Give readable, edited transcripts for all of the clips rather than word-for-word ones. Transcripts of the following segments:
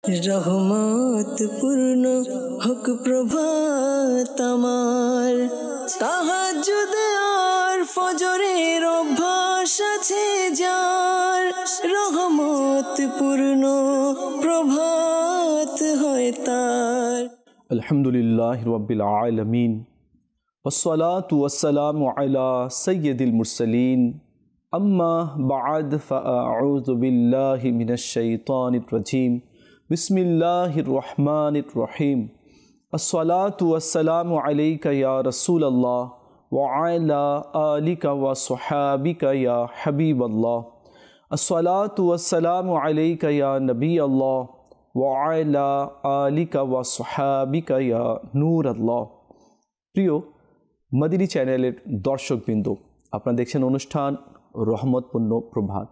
রহমত পূর্ণ হোক প্রভাত আমার, তাহাজ্জুদ আর ফজরের অভ্যাস আছে যার, রহমত পূর্ণ প্রভাত হয় তার। আলহামদুলিল্লাহি রাব্বিল আলামিন ওয়াসসালাতু ওয়াসসালামু আলা সাইয়্যিদিল মুরসালিন আম্মা বা'দ ফাআউযু বিল্লাহি মিনাশ শাইতানির রাজীম বিসমিল্লাহির রহমানির রহিম আসসালাতু ওয়াসসালামু আলাইকা ইয়া রাসূলাল্লাহ ওয়া আলা আলিকা ওয়া সাহাবিকা ইয়া হাবিবাল্লাহ আসসালাতু ওয়াসসালামু আলাইকা ইয়া নবিয়াল্লাহ ওয়া আলা আলিকা ওয়া সাহাবিকা ইয়া নূরাল্লাহ। প্রিয় মদিনী চ্যানেলের দর্শকবৃন্দ, আপনারা দেখছেন অনুষ্ঠান রহমতপূর্ণ প্রভাত।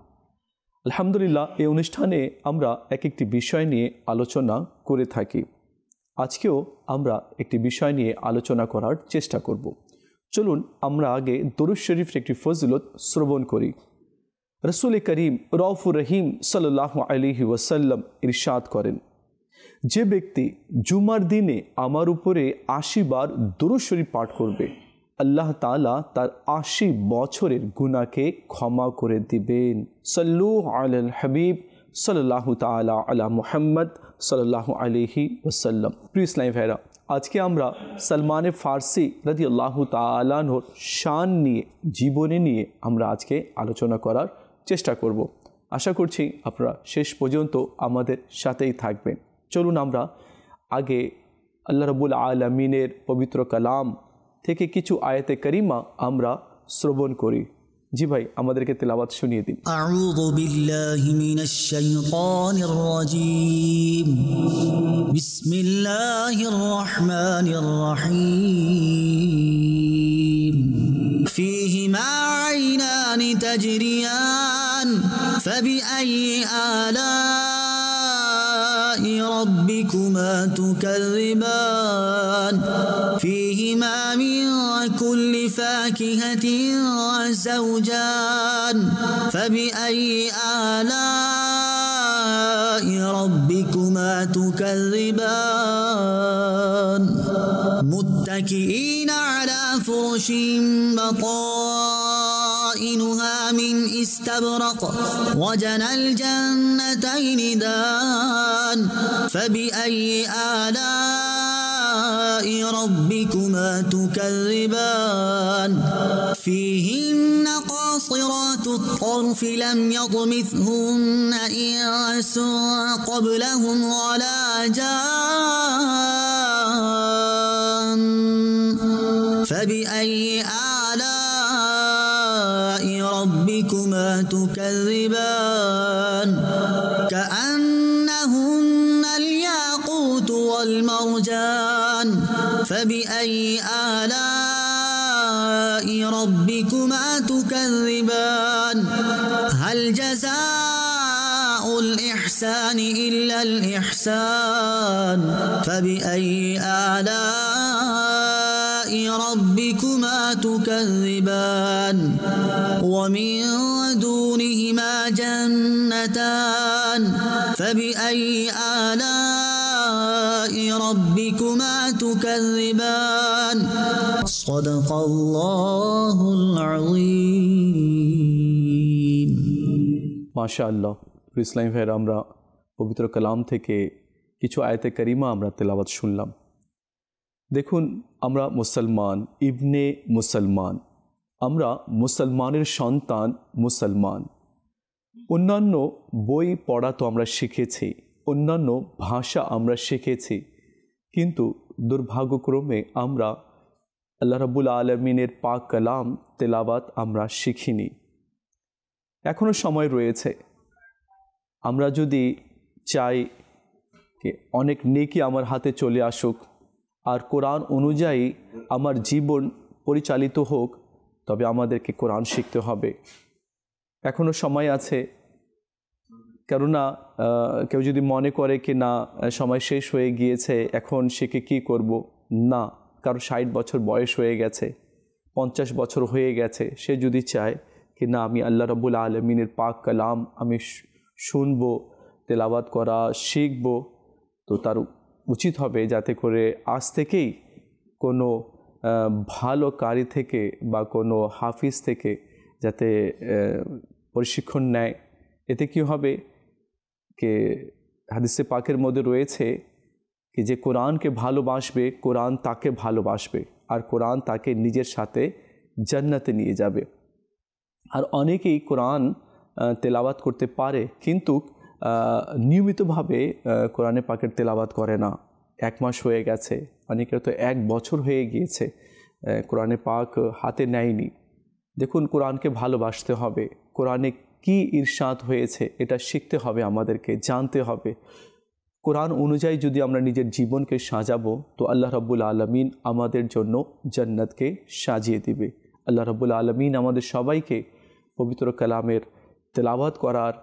আলহামদুলিল্লাহ, এই অনুষ্ঠানে আমরা এক একটি বিষয় নিয়ে আলোচনা করে থাকি। আজকেও আমরা একটি বিষয় নিয়ে আলোচনা করার চেষ্টা করব। চলুন আমরা আগে দরুদ শরীফের একটি ফজিলত শ্রবণ করি। রসুল করিম রউফুর রহিম সাল্লাল্লাহু আলাইহি ওয়াসাল্লাম ইরশাদ করেন, যে ব্যক্তি জুমার দিনে আমার উপরে ৮০ বার দরুদ শরীফ পাঠ করবে, আল্লাহ তাআলা তার ৮০ বছরের গুনাহকে ক্ষমা করে দিবেন। সাল্লু আলাল হাবিব সাল্লাল্লাহু তাআলা আলা মুহাম্মদ সাল্লাল্লাহু আলাইহি ওয়াসাল্লাম। প্রিয় ইসলামী ভাইরা, আজকে আমরা সালমান ফারসি রাদিয়াল্লাহু তাআলা আনহুর শান নিয়ে, জীবনী নিয়ে আমরা আজকে আলোচনা করার চেষ্টা করব। আশা করছি আপনারা শেষ পর্যন্ত আমাদের সাথেই থাকবেন। চলুন আমরা আগে আল্লাহ রাব্বুল আলামিনের পবিত্র কালাম থেকে কিছু আয়াতে কারিমা আমরা শ্রবণ করি। জি ভাই, আমাদেরকে তেলাওয়াত শুনিয়ে দিন। আউযু বিল্লাহি মিনাশ শাইতানির রাজীম। বিসমিল্লাহির রহমানির রহিম। ফীহিমা আইনানি তাজরিয়ান ফাবিআইয়ি আলাই রাব্বিকুমা তুকাযযিবান। ফীহিমা মিন কুল্লি ফাকিহাতিন زوجان فبأي آلاء ربكما تكذبان متكئين على فرش بطائنها من استبرق وجنى الجنتين دان فبأي آلاء ربكما تكذبان فيهن قاصرات الطرف لم يطمثهن إنس قبلهم ولا جان فبأي آلاء ربكما تكذبان كأنهن الياقوت والمرجان فبأي آلاء ربكما تكذبان هل جزاء الإحسان إلا الإحسان فبأي آلاء ربكما تكذبان ومن دونهما جنتان فبأي آلاء ربكما تكذبان صدق الله العظيم। মাশাআল্লাহ। ইসলামী ভাইরা, আমরা পবিত্র কালাম থেকে কিছু আয়াতে কারিমা আমরা তেলাওয়াত শুনলাম। দেখুন, আমরা মুসলমান, ইবনে মুসলমান, আমরা মুসলমানের সন্তান, মুসলমান। অন্যান্য বই পড়া তো আমরা শিখেছি, অন্যান্য ভাষা আমরা শিখেছি, কিন্তু দুর্ভাগ্যক্রমে আমরা আল্লাহ রাব্বুল আলামিনের পাক কালাম তেলাওয়াত আমরা শিখিনি। এখনও সময় রয়েছে। আমরা যদি চাই যে অনেক নেকি আমার হাতে চলে আসুক আর কোরআন অনুযায়ী আমার জীবন পরিচালিত হোক, তবে আমাদেরকে কোরআন শিখতে হবে। এখনও সময় আছে। কেননা কেউ যদি মনে করে কি না সময় শেষ হয়ে গিয়েছে, এখন শিখে কি করব, না, কারো 60 বছর বয়স হয়ে গেছে, 50 বছর হয়ে গেছে, সে যদি চায় कि ना আমি আল্লাহ রাব্বুল আলামিনের পাক কালাম আমি শুনবো, তেলাওয়াত করা শিখবো, তো তার উচিত হবে যাতে করে আজ থেকেই কোনো ভালো কারি থেকে বা কোনো হাফিজ থেকে যাতে প্রশিক্ষণ নেয়। এতে কি হবে कि হাদিসে পাকের মধ্যে রয়েছে कि যে কোরআনকে ভালোবাসবে কোরআন তাকে ভালোবাসবে আর কোরআন তাকে নিজের সাথে জান্নাতে নিয়ে যাবে। আর অনেকেই কোরআন তেলাওয়াত করতে পারে কিন্তু নিয়মিতভাবে কোরআনে পাকের তেলাওয়াত করে না। 1 মাস হয়ে গেছে, অনেকের তো 1 বছর হয়ে গিয়েছে কোরআনে পাক হাতে নেয়নি। দেখুন, কোরআনকে ভালোবাসতে হবে, কোরআনে কি ইরশাদ হয়েছে এটা শিখতে হবে, আমাদেরকে জানতে হবে। কোরআন অনুযায়ী যদি আমরা নিজের জীবনকে সাজাবো তো আল্লাহ রাব্বুল আলামিন আমাদের জন্য জান্নাতকে সাজিয়ে দিবে। আল্লাহ রাব্বুল আলামিন আমাদের সবাইকে পবিত্র কালামের তেলাওয়াত করার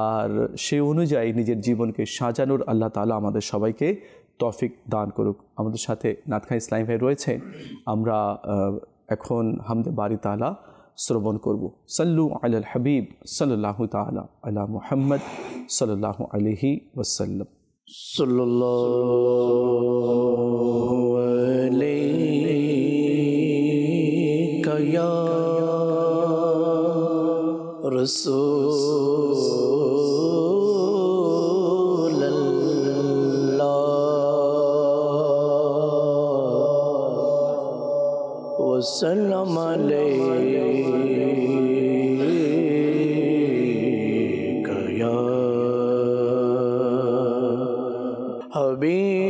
আর সেই অনুযায়ী নিজের জীবনকে সাজানোর আল্লাহ তাআলা আমাদের সবাইকে তৌফিক দান করুক। আমাদের সাথে নাতখান ইসলাম ভাই রয়েছে, আমরা এখন হামদে বারি তাআলা শ্রবণ করব। সাল্লু আলাল হাবিব সাল্লাল্লাহু তাআলা আলা মুহাম্মদ সাল্লাল্লাহু আলাইহি ওয়াসাল্লাম। সাল্লাল্লাহু আলাইকা ইয়া রাসূলাল্লাহ ওয়া সাল্লাম আলাইকা ইয়া হাবিবাল্লাহ।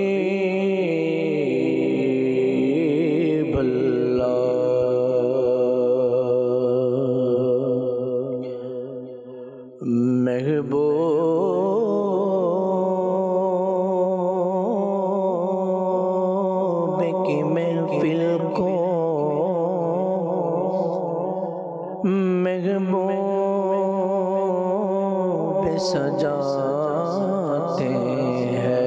महबूब की महफिल को महबूब सजाते हैं।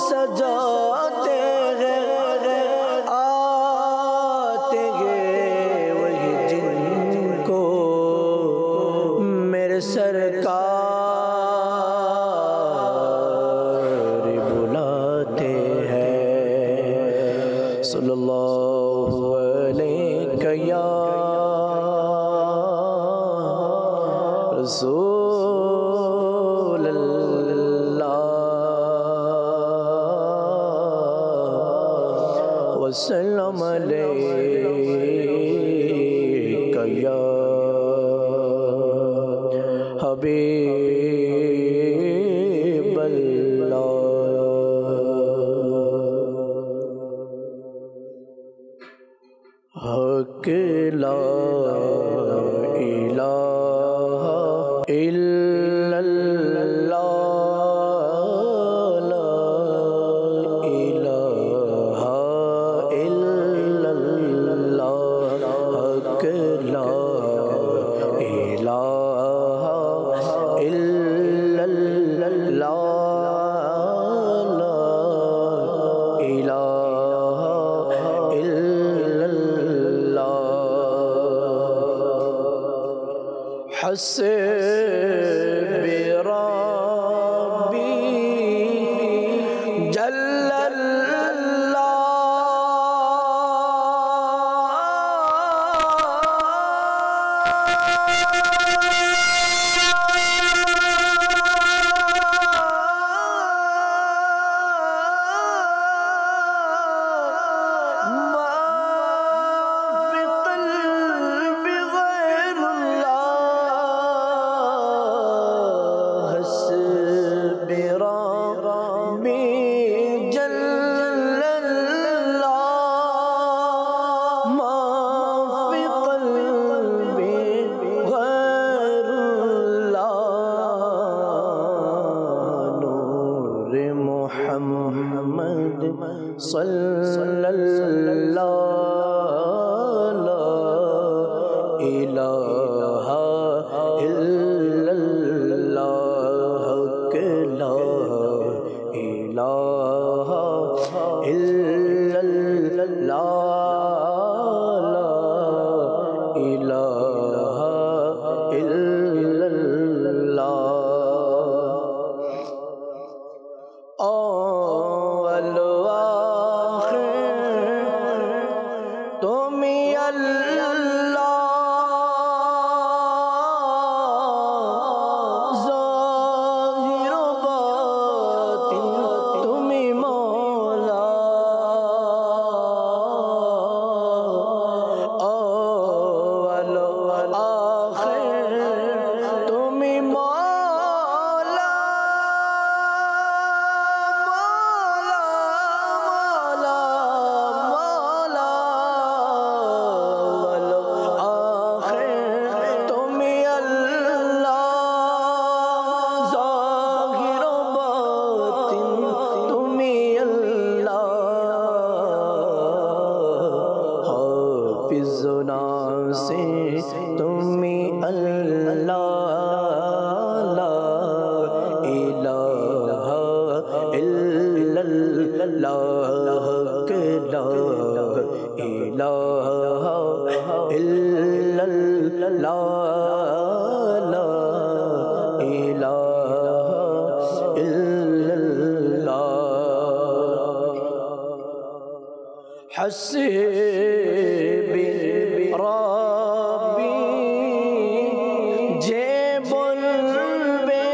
सजाते हैं, आते हैं वही जिनको मेरे सरकार बुलाते हैं। सल्लल्लाहु अलैका या रसूल वसल्लम अलैका या हबीबल्लाह। हक ला इलाहा इल्लल्लाह, हस्बी रब्बी जल्लल्लाह। सल्लल्लाहु الہ الا اللہ کہ لا الہ الا اللہ لا الہ الا اللہ اول و آخر تم ہی اللہ ظاہر و باطن تم ہی مولا اول و آخر تم ہی مولا تم ہی اللہ لا الہ الا اللہ کہ لا الہ الا اللہ لا الہ الا اللہ حسبی ربی جے بلبے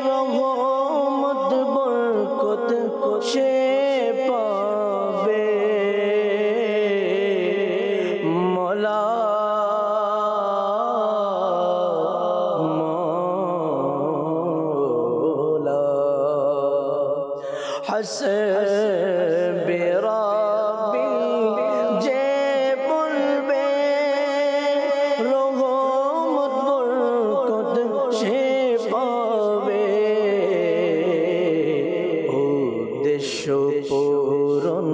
رحمت برکت شے پاوے مولا مولا حسبی ربی جے بلبے رحمت برکت شے پاوے او دش پورن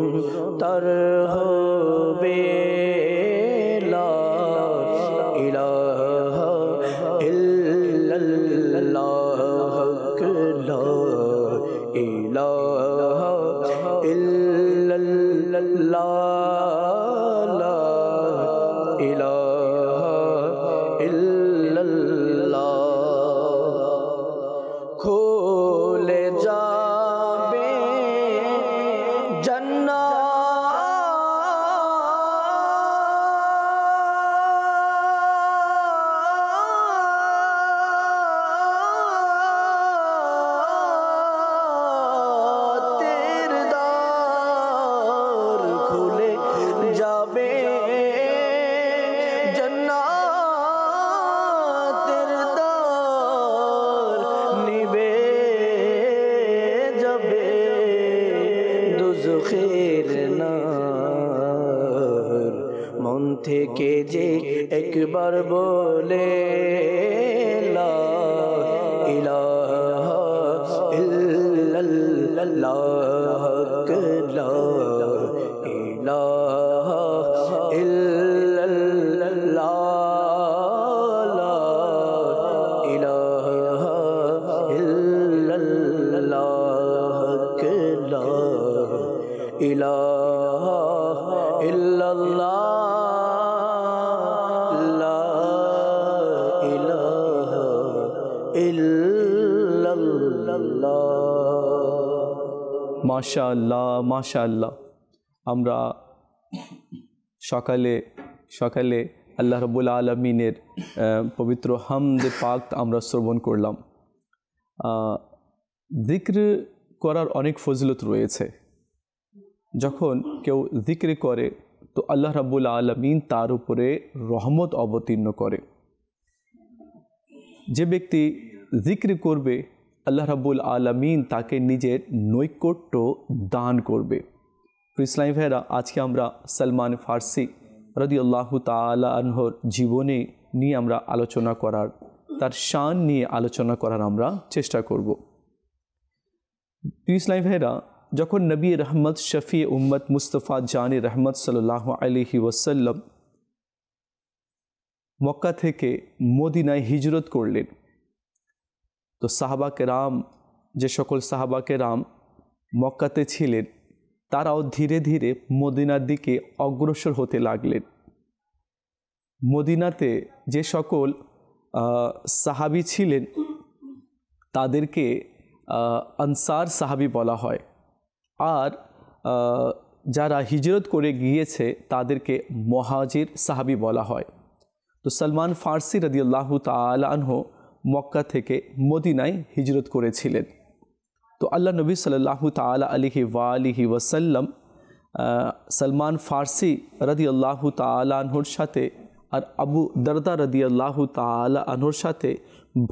تر ہوبے لا الہ الا اللہ کہ لا الہ الا اللہ لا الہ الا اللہ کھولے جابے جنات মন থেকে যে একবার বলে লা ইলাহা ইল্লাল্লাহ কে লা ইলাহা ইল্লাল্লাহ লা ইলাহা ইল্লাল্লাহ কে লা ইলাহা ইল্লাল্লাহ লা ইলাহা ইল্লাল্লাহ মাশাআল্লাহ মাশাআল্লাহ আমরা সকালে সকালে আল্লাহ রাব্বুল আলামিনের পবিত্র হামদে পাক আমরা শ্রবণ করলাম। যিকর করার অনেক ফজিলত রয়েছে। যখন কেউ যিকর করে তো আল্লাহ রাব্বুল আলামিন তার উপরে রহমত অবতীর্ণ করে। যে ব্যক্তি যিকর করবে আল্লাহ রাব্বুল আলামিন তাকে নিজের নৈকট্য দান করবে। ইসলামী ভাইরা, আজকে আমরা সালমান ফারসি রাদিয়াল্লাহু তাআলা আনহুর জীবনী নিয়ে আমরা আলোচনা করার, তার শান নিয়ে আলোচনা করার আমরা চেষ্টা করব। ইসলামী ভাইরা, যখন নবী রহমত শফি উম্মত মুস্তফা জান রহমত সাল্লাল্লাহু আলাইহি ওয়াসাল্লাম মক্কা থেকে মদিনায় হিজরত করলেন। তো সাহাবা কেরাম, যে সকল সাহাবা কেরাম মক্কাতে ছিলেন, তারাও ধীরে ধীরে মদিনার দিকে অগ্রসর হতে লাগলেন। মদিনাতে যে সকল সাহাবি ছিলেন তাদেরকে আনসার সাহাবি বলা হয়, আর যারা হিজরত করে গিয়েছে তাদেরকে মুহাজির সাহাবি বলা হয়। তো সালমান ফার্সি রাদিয়াল্লাহু তাআলা আনহু মক্কা থেকে মদিনায় হিজরত করেছিলেন। তো আল্লাহ নবী সাল্লাল্লাহু তাআলা আলাইহি ওয়া আলিহি ওয়াসাল্লাম সালমান ফার্সি রাদিয়াল্লাহু তাআলা আনহুর সাথে আর আবু দারদা রাদিয়াল্লাহু তাআলা আনহুর সাথে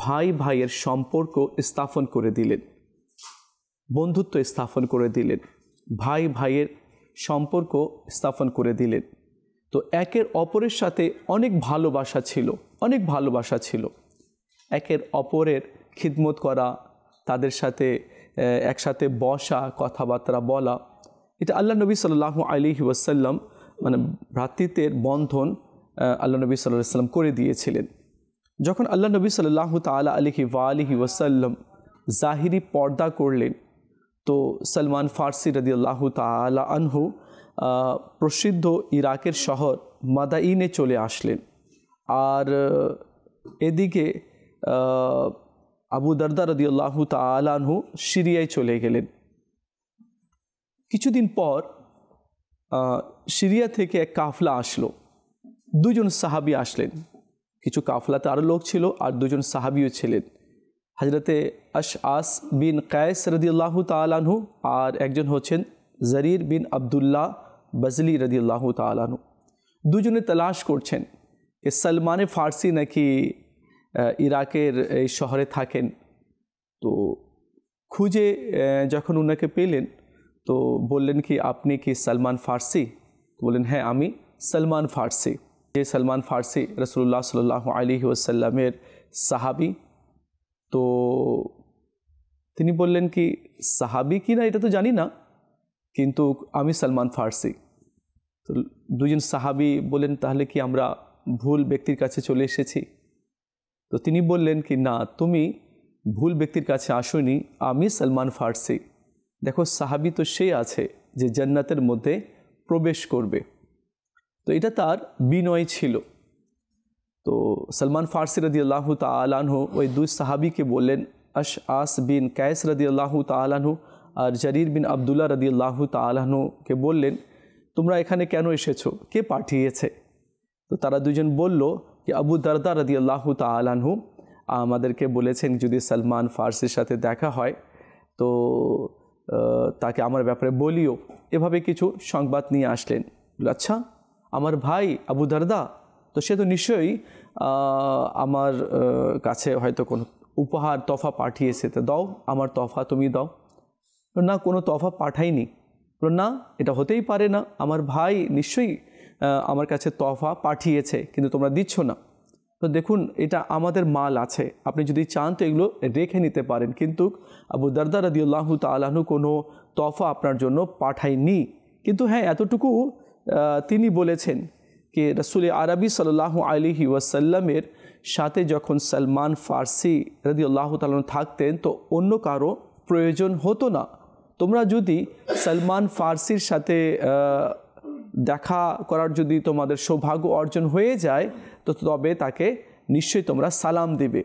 ভাই ভাইয়ের সম্পর্ক স্থাপন করে দিলেন, বন্ধুত্ব স্থাপন করে দিলেন, ভাই ভাইয়ের সম্পর্ক স্থাপন করে দিলেন। তো একের অপরের সাথে অনেক ভালোবাসা ছিল, একের অপরের খিদমত করা, তাদের সাথে একসাথে বসা, কথাবার্তা বলা, এটা আল্লাহ নবী সাল্লাল্লাহু আলাইহি ওয়াসাল্লাম মানে ভ্রাতৃত্বের বন্ধন আল্লাহ নবী সাল্লাল্লাহু আলাইহি ওয়াসাল্লাম করে দিয়েছিলেন। যখন আল্লাহ নবী সাল্লাল্লাহু তাআলা আলাইহি ওয়া আলিহি ওয়াসাল্লাম জাহিরি পর্দা করলেন, তো সালমান ফার্সি রাদিয়াল্লাহু তাআলা আনহু প্রসিদ্ধ ইরাকের শহর মাদাইনে চলে আসলেন। আর এদিকে আবু দারদা রাদিয়াল্লাহু তাআলা আনহু সিরিয়ায় চলে গেলেন। কিছুদিন পর সিরিয়া থেকে এক কাফলা আসলো, দুজন সাহাবি আসলেন। কিছু কাফলাতে আরও লোক ছিল আর দুজন সাহাবিও ছিলেন, হজরতে আশআস বিন কায়েস রাদিয়াল্লাহু তাআলা আনহু আর একজন হচ্ছেন জরির বিন আবদুল্লাহ বজলি রাদিয়াল্লাহু তাআলা আনহু। দুজনে তালাশ করছেন যে সালমানে ফার্সি নাকি ইরাকের এই শহরে থাকেন। তো খুঁজে যখন ওনাকে পেলেন তো বললেন কি আপনি কি সালমান ফার্সি? বললেন হ্যাঁ আমি সালমান ফার্সি। যে সালমান ফার্সি রাসূলুল্লাহ সাল্লাল্লাহু আলাইহি ওয়াসাল্লামের সাহাবি। তো তিনি বললেন কি সাহাবি কি না এটা তো জানি না, কিন্তু আমি সালমান ফার্সি। তো দুজন সাহাবি বললেন তাহলে কি আমরা ভুল ব্যক্তির কাছে চলে এসেছি? তো তিনি বললেন কি না, তুমি ভুল ব্যক্তির কাছে আসোনি, আমি সালমান ফার্সি। দেখো সাহাবি তো সে আছে যে জান্নাতের মধ্যে প্রবেশ করবে। তো এটা তার বিনয় ছিল। তো সালমান ফার্সি রাদিয়াল্লাহু তাআলা আনহু ওই দুই সাহাবিকে বললেন, আশআস বিন কায়েস রাদিয়াল্লাহু তাআলা আনহু আর জরির বিন আবদুল্লাহ রাদিয়াল্লাহু তাআলা আনহুকে বললেন তোমরা এখানে কেন এসেছো, কে পাঠিয়েছে? তো তারা দুজন বলল যে আবু দারদা রাদিয়াল্লাহু তাআলা আনহু আমাদেরকে বলেছেন যদি সালমান ফার্সির সাথে দেখা হয় তো তাকে আমার ব্যাপারে বলিও। এভাবে কিছু সংবাদ নিয়ে আসলেন। আচ্ছা আমার ভাই আবু দারদা, তো সে তো নিশ্চয়ই আমার কাছে হয়তো কোনো উপহার তফা পাঠিয়েছে, তো দাও আমার তফা তুমি দাও। না কোনো তফা পাঠাইনি। না এটা হতেই পারে না, আমার ভাই নিশ্চয়ই আমার কাছে তফা পাঠিয়েছে কিন্তু তোমরা দিচ্ছ না। তো দেখুন এটা আমাদের মাল আছে, আপনি যদি চান তো এগুলো রেখে নিতে পারেন, কিন্তু আবু দারদা রাদিয়াল্লাহু তাআলা আনহু কোনো তফা আপনার জন্য পাঠায়নি। কিন্তু হ্যাঁ এতটুকু তিনি বলেছেন कि रसूल আরবি সাল্লাল্লাহু আলাইহি ওয়াসাল্লামের সাথে যখন সালমান ফার্সি রাদিয়াল্লাহু তাআলা থাকতেন তো অন্য কারো প্রয়োজন হতো না। তোমরা যদি সালমান ফার্সির সাথে দেখা করার যদি তোমাদের সৌভাগ্য অর্জন হয়ে যায় তো তবে তাকে নিশ্চয়ই তোমরা সালাম দেবে।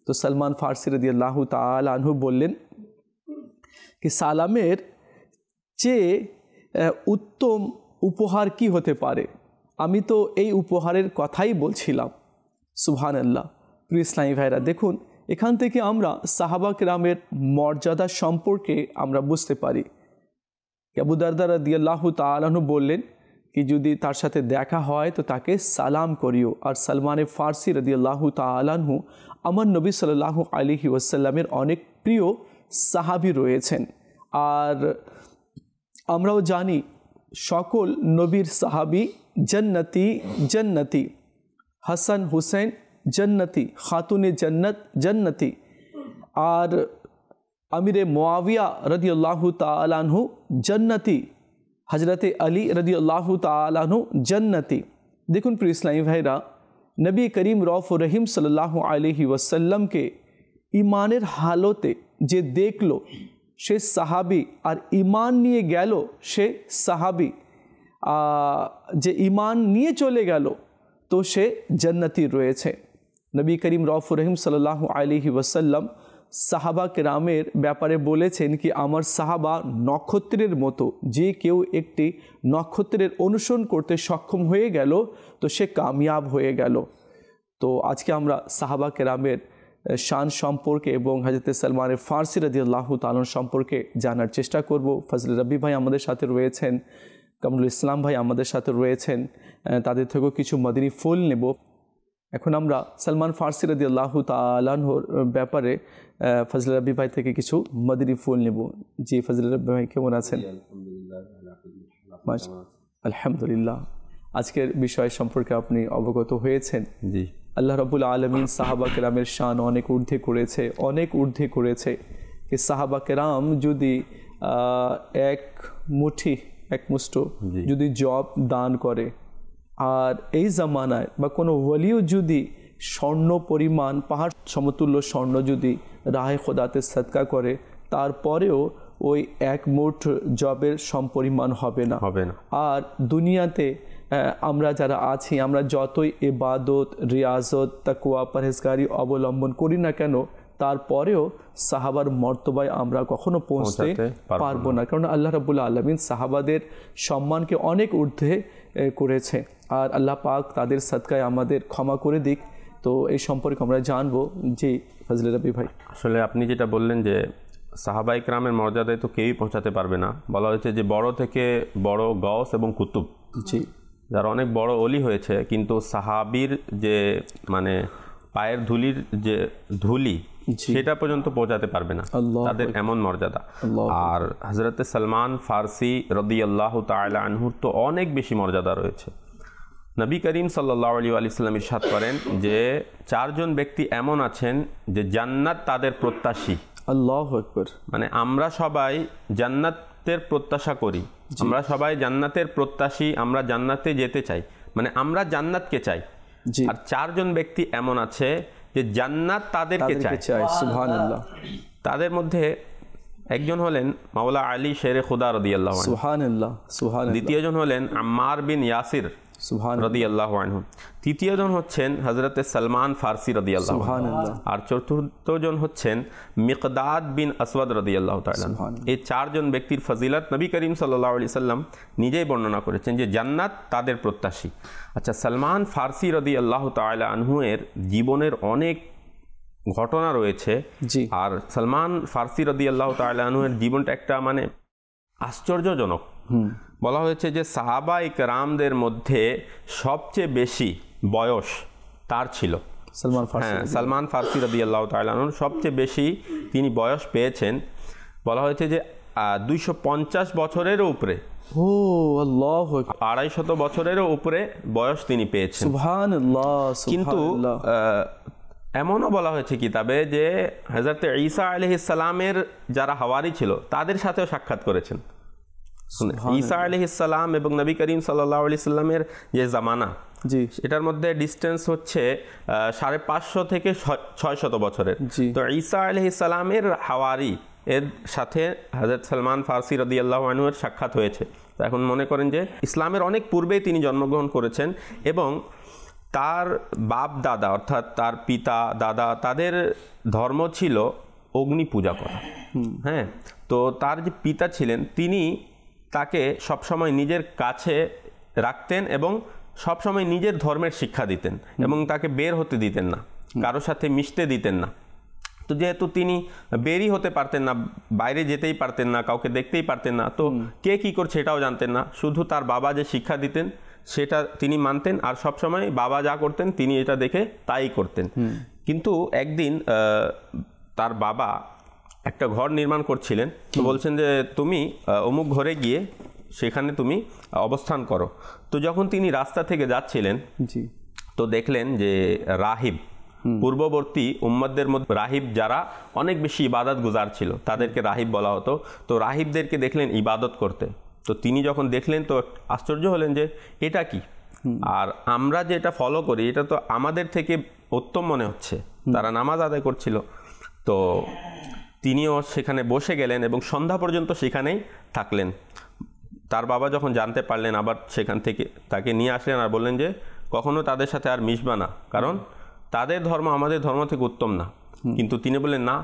তো সালমান ফার্সি রাদিয়াল্লাহু তাআলা আনহু বললেন कि সালামের চেয়ে উত্তম উপহার কি হতে পারে, আমি তো এই উপহারের কথাই বলছিলাম। সুবহানাল্লাহ। প্রিয় ইসলামী ভাইরা দেখুন এখান থেকে আমরা সাহাবা কেরামের মর্যাদা সম্পর্কে আমরা বুঝতে পারি। আবু দারদা রাদিয়াল্লাহু তাআলা আনহু বললেন कि যদি তার সাথে দেখা হয় তো তাকে সালাম করিও। আর সালমানে ফার্সি রাদিয়াল্লাহু তাআলা আনহু আমার নবী সাল্লাল্লাহু আলাইহি ওয়াসাল্লামের অনেক প্রিয় সাহাবী রয়েছেন। আর আমরাও জানি সকল নবীর সাহাবী जन्नती जन्नती, हसन हुसैन जन्नती, खातून जन्नत जन्नती, और अमीर मुआविया रदियल्लाहु ताला अन्हु जन्नती, हजरत अली रदियल्लाहु ताला अन्हु जन्नती। देखुन प्रिय इस्लामी भाईरा নবী করিম রউফ রহিম সাল্লাল্লাহু আলাইহি ওয়াসাল্লামকে ইমানের হালতে যে দেখলো সে সাহাবি, আর ইমান নিয়ে গেল সে সাহাবি, যে ইমান নিয়ে চলে গেল তো সে জান্নাতি রয়েছে। নবী করিম রউফ রহিম সাল্লাল্লাহু আলাইহি ওয়াসাল্লাম সাহাবা কেরামের ব্যাপারে বলেছেন কি আমার সাহাবা নক্ষত্রের মতো, যে কেউ একটি নক্ষত্রের অনুসরণ করতে সক্ষম হয়ে গেল তো সে কামিয়াব হয়ে গেল। তো আজকে আমরা সাহাবা কেরামের শান সম্পর্কে এবং হযরত সালমান ফারসি রাদিয়াল্লাহু তাআলা সম্পর্কে জানার চেষ্টা করব। ফজল রব্বি ভাই আমাদের সাথে রয়েছেন, কামরুল ইসলাম ভাই আমাদের সাথে রয়েছেন, তাদের থেকেও কিছু মদিনী ফুল নেব। এখন আমরা সালমান ফারসি রাদিয়াল্লাহু তাআলার ব্যাপারে ফজল রব্বি ভাই থেকে কিছু মদিনী ফুল নেব। জি ফজল রব্বি ভাই কেমন আছেন? আলহামদুলিল্লাহ। আজকের বিষয় সম্পর্কে আপনি অবগত হয়েছেন। জি, আল্লাহ রাব্বুল আলামিন সাহাবা কেরামের শান অনেক ঊর্ধ্বে করেছে, অনেক ঊর্ধ্বে করেছে। কি সাহাবা কেরাম যদি এক মুঠি এক মুষ্ঠ যদি জব দান করে, আর এই জামানায় বা কোনো ওয়ালিও যদি স্বর্ণ পরিমাণ পাহাড় সমতুল্য স্বর্ণ যদি রাহে খোদাতে সদকা করে, তারপরেও ওই এক মুঠ জবের সমপরিমাণ হবে না। আর দুনিয়াতে আমরা যারা আছি, আমরা যতই ইবাদত, রিয়াজত, তাকওয়া, পরহেজগারি অবলম্বন করি না কেন, তারপরেও সাহাবার মর্তবায় আমরা কখনো পৌঁছতে পারবো না। কারণ আল্লাহ রাব্বুল আলামিন সাহাবাদের সম্মানকে অনেক ঊর্ধ্বে করেছে, আর আল্লাহ পাক তাদের সদকায় আমাদের ক্ষমা করে দিক। তো এই সম্পর্কে আমরা জানবো। জি ফজলে রব্বি ভাই, আসলে আপনি যেটা বললেন যে সাহাবা ইকরামের মর্যাদায় তো কেউই পৌঁছাতে পারবে না। বলা হয়েছে যে বড় থেকে বড় গওস এবং কুতুব, জি, যারা অনেক বড় অলি হয়েছে, কিন্তু সাহাবীর যে মানে পায়ের ধুলির যে ধুলি সেটা পর্যন্ত পৌঁছাতে পারবে না, তাদের এমন মর্যাদা। আর হযরত সালমান ফারসি রাদিয়াল্লাহু তাআলা আনহুর তো অনেক বেশি মর্যাদা রয়েছে। নবী করিম সাল্লাল্লাহু আলাইহি ওয়াসাল্লাম ইরশাদ করেন যে 4 জন ব্যক্তি এমন আছেন যে জান্নাত তাদের প্রত্যাশী। আল্লাহু আকবার। মানে আমরা সবাই জান্নাতের প্রত্যাশা করি, আমরা সবাই জান্নাতের প্রত্যাশী, আমরা জান্নাতে যেতে চাই, মানে আমরা জান্নাতকে চাই। আর 4 জন ব্যক্তি এমন আছে যে জান্নাত তাদেরকে চায়। সুবহানাল্লাহ। তাদের মধ্যে একজন হলেন মাওলা আলী শেরে খুদা রাদিয়াল্লাহু আনহু, সুবহানাল্লাহ সুবহানাল্লাহ। দ্বিতীয়জন হলেন আম্মার বিন ইয়াসির রাদিয়াল্লাহু আনহু, তৃতীয়জন হচ্ছেন হযরত সালমান ফারসি রাদিয়াল্লাহু আনহু, আর চতুর্থজন হচ্ছেন মিকদাদ বিন আসওয়াদ রাদিয়াল্লাহু তাআলা। এই 4 জন ব্যক্তির ফজিলত নবী করিম সাল্লাল্লাহু আলাইহি সাল্লাম নিজেই বর্ণনা করেছেন যে জান্নাত তাদের প্রত্যাশী। আচ্ছা, সালমান ফারসি রাদিয়াল্লাহু তাআলা আনহু এর জীবনের অনেক ঘটনা রয়েছে। আর সালমান ফারসি রাদিয়াল্লাহু তাআলা আনহু এর জীবনটা একটা মানে আশ্চর্যজনক। বলা হয়েছে যে সাহাবা ইকরামদের মধ্যে সবচেয়ে বেশি বয়স তার ছিল সালমান ফারসি রাদিয়াল্লাহু তাআলা আনহু, সবচেয়ে বেশি তিনি বয়স পেয়েছেন। বলা হয়েছে যে 250 বছরেরও উপরে, ও আল্লাহু আকবার, 250 বছরেরও উপরে বয়স তিনি পেয়েছেন। সুবহানাল্লাহ। কিন্তু এমনও বলা হয়েছে কিতাবে যে হযরত ঈসা আলাইহিস সালামের যারা হাওয়ারি ছিল তাদের সাথেও সাক্ষাৎ করেছেন। ঈসা আলাইহিস সালাম এবং নবী করিম সাল্লাল্লাহু আলাইহি সাল্লামের যে জামানা, এটার মধ্যে ডিস্টেন্স হচ্ছে 550 থেকে 600 বছরের। তো ঈসা আলাইহিস সালামের হাওয়ারি এর সাথে হযরত সালমান ফারসি রাদিয়াল্লাহু আনহু এর সাক্ষাৎ হয়েছে। তো এখন মনে করেন যে ইসলামের অনেক পূর্বেই তিনি জন্মগ্রহণ করেছেন এবং তার বাপ দাদা অর্থাৎ তার পিতা দাদা তাদের ধর্ম ছিল অগ্নি পূজা করা। হ্যাঁ, তো তার যে পিতা ছিলেন তিনি তাকে সবসময় নিজের কাছে রাখতেন এবং সবসময় নিজের ধর্মের শিক্ষা দিতেন এবং তাকে বের হতে দিতেন না, কারোর সাথে মিশতে দিতেন না। তো যেহেতু তিনি বেরই হতে পারতেন না, বাইরে যেতেই পারতেন না, কাউকে দেখতেই পারতেন না, তো কে কী করছে সেটাও জানতেন না, শুধু তার বাবা যে শিক্ষা দিতেন সেটা তিনি মানতেন আর সবসময় বাবা যা করতেন তিনি এটা দেখে তাই করতেন। কিন্তু একদিন তার বাবা একটা ঘর নির্মাণ করছিলেন, তো বলছেন যে তুমি অমুক ঘরে গিয়ে সেখানে তুমি অবস্থান করো। তো যখন তিনি রাস্তা থেকে যাচ্ছিলেন তো দেখলেন যে রাহিব, পূর্ববর্তী উম্মতদের মধ্যে রাহিব যারা অনেক বেশি ইবাদত গুজার ছিল তাদেরকে রাহিব বলা হতো, তো রাহিবদেরকে দেখলেন ইবাদত করতে। তো তিনি যখন দেখলেন তো আশ্চর্য হলেন যে এটা কি, আর আমরা যেটা ফলো করি এটা তো আমাদের থেকে উত্তম মনে হচ্ছে। তারা নামাজ আদায় করছিল, তো তিনিও সেখানে বসে গেলেন এবং সন্ধ্যা পর্যন্ত সেখানেই থাকলেন। তার বাবা যখন জানতে পারলেন, আবার সেখান থেকে তাকে নিয়ে আসলেন আর বললেন যে কখনো তাদের সাথে আর মিশবা না, কারণ তাদের ধর্ম আমাদের ধর্ম থেকে উত্তম না। কিন্তু তিনি বললেন, না,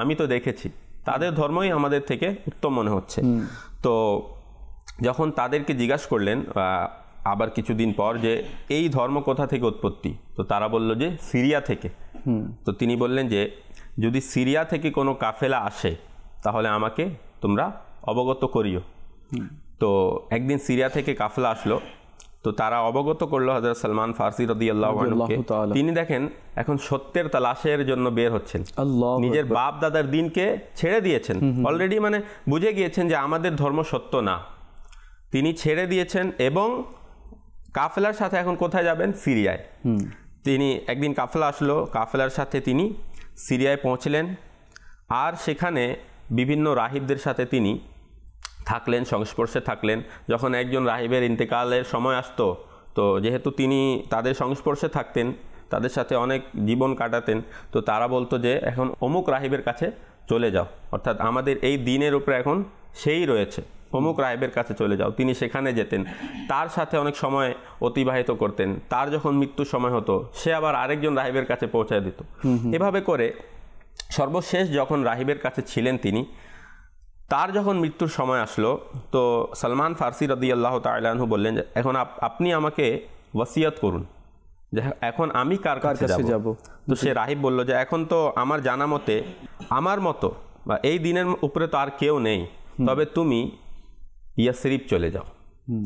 আমি তো দেখেছি তাদের ধর্মই আমাদের থেকে উত্তম মনে হচ্ছে। তো যখন তাদেরকে জিজ্ঞাসা করলেন আবার কিছুদিন পর যে এই ধর্ম কোথা থেকে উৎপত্তি, তো তারা বলল যে সিরিয়া থেকে। তো তিনি বললেন যে যদি সিরিয়া থেকে কোনো কাফেলা আসে তাহলে আমাকে তোমরা অবগত করিও। তো একদিন সিরিয়া থেকে কাফেলা আসলো, তো তারা অবগত করলো হযরত সালমান ফারসি রাদিয়াল্লাহু আনহুকে। তিনি দেখেন এখন সত্যের তালাশের জন্য বের হচ্ছেন, নিজের বাপ দাদার দিনকে ছেড়ে দিয়েছেন, অলরেডি মানে বুঝে গিয়েছেন যে আমাদের ধর্ম সত্য না, তিনি ছেড়ে দিয়েছেন এবং কাফেলার সাথে এখন কোথায় যাবেন? সিরিয়ায়। তিনি একদিন কাফেলা আসলো, কাফেলার সাথে তিনি সিরিয়ায় পৌঁছলেন আর সেখানে বিভিন্ন রাহিবদের সাথে তিনি থাকলেন, সংস্পর্শে থাকলেন। যখন একজন রাহিবের ইন্তেকালের সময় আসতো, তো যেহেতু তিনি তাদের সংস্পর্শে থাকতেন, তাদের সাথে অনেক জীবন কাটাতেন, তো তারা বলতো যে এখন অমুক রাহিবের কাছে চলে যাও, অর্থাৎ আমাদের এই দিনের উপরে এখন সেই রয়েছে, অমুক রাহিবের কাছে চলে যাও। তিনি সেখানে যেতেন, তার সাথে অনেক সময় অতিবাহিত করতেন। তার যখন মৃত্যুর সময় হতো সে আবার আরেকজন রাহিবের কাছে পৌঁছায় দিত। এভাবে করে সর্বশেষ যখন রাহিবের কাছে ছিলেন তিনি, তার যখন মৃত্যুর সময় আসলো, তো সালমান ফারসি রাদিয়াল্লাহু তাআলা আনহু বললেন যে এখন আপনি আমাকে ওয়াসিয়াত করুন যে এখন আমি কার কাছে যাব। তো সে রাহিব বলল যে এখন তো আমার জানা মতে আমার মতো বা এই দিনের উপরে তো আর কেউ নেই, তবে তুমি ইয়াসরিব চলে যাও,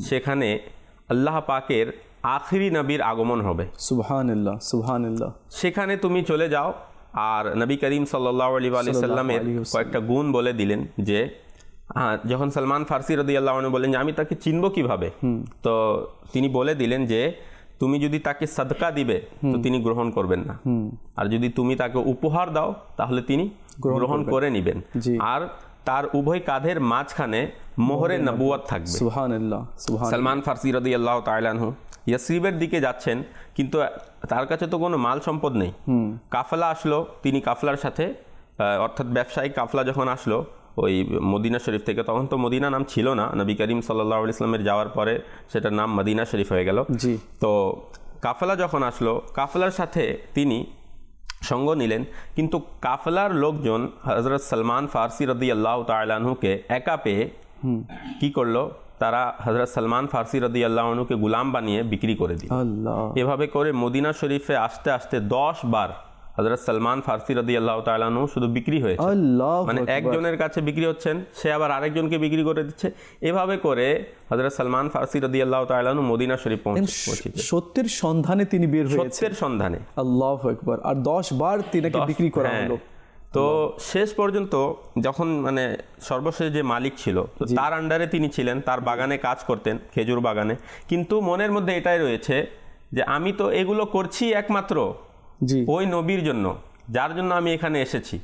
সেখানে আল্লাহ পাকের আখিরি নবীর আগমন হবে। সুবহানাল্লাহ, সুবহানাল্লাহ। সেখানে তুমি চলে যাও। আর নবী করিম সাল্লাল্লাহু আলাইহি ওয়া সাল্লামের কয়েকটা গুণ বলে দিলেন যে যখন সালমান ফারসি রাদিয়াল্লাহু আনহু বলেন যে আমি তাকে চিনব কিভাবে, তো তিনি বলে দিলেন যে তুমি যদি তাকে সাদকা দিবে তো তিনি গ্রহণ করবেন না, আর যদি তুমি তাকে উপহার দাও তাহলে তিনি গ্রহণ করে নেবেন, আর তার উভয় কাঁধের মাঝখানে মোহরে নবুয়ত থাকবে। সুবহানাল্লাহ, সুবহানাল্লাহ। সালমান ফারসি রাদিয়াল্লাহু তাআলা আনহু ইয়াসরিবের দিকে যাচ্ছেন, কিন্তু তার কাছে তো কোনো মাল সম্পদ নেই। কাফেলা আসলো, তিনি কাফেলার সাথে অর্থাৎ ব্যবসায়িক কাফেলা যখন আসলো ওই মদিনা শরীফ থেকে, তখন তো মদিনা নাম ছিল না, নবী করিম সাল্লাল্লাহু আলাইহি ওয়াসাল্লামের যাওয়ার পরে সেটার নাম মদিনা শরীফ হয়ে গেল। তো কাফেলা যখন আসলো, কাফেলার সাথে তিনি সঙ্গ নিলেন, কিন্তু কাফেলার লোকজন হযরত সালমান ফারসি রাদিয়াল্লাহু তাআলা আনহুকে একা পেয়ে কি করলো, তারা হযরত সালমান ফারসি রাদিয়াল্লাহু আনহুকে গোলাম বানিয়ে বিক্রি করে দিল। এভাবে করে মদিনা শরীফে আসতে আসতে 10 বার হযরত সালমান ফারসি রাদিয়াল্লাহু তাআলা আনহু শুধু বিক্রি হয়েছে, মানে একজনের কাছে বিক্রি হচ্ছেন, সে আবার আরেকজনকে বিক্রি করে দিচ্ছে। এভাবে করে হযরত সালমান ফারসি রাদিয়াল্লাহু তাআলা আনহু মদিনা শরীফ পৌঁছেছেন। সত্যের সন্ধানে তিনি বের হয়েছেন, সত্যের সন্ধানে। আল্লাহু আকবার। আর 10 বার তিনাকে বিক্রি করা হলো। তো শেষ পর্যন্ত যখন মানে সর্বশেষ যে মালিক ছিল, তো তার আন্ডারে তিনি ছিলেন, তার বাগানে কাজ করতেন, খেজুর বাগানে, কিন্তু মনের মধ্যে এটাই রয়েছে যে আমি তো এগুলো করছি একমাত্র ওই নবীর জন্য যার জন্য আমি এখানে এসেছি।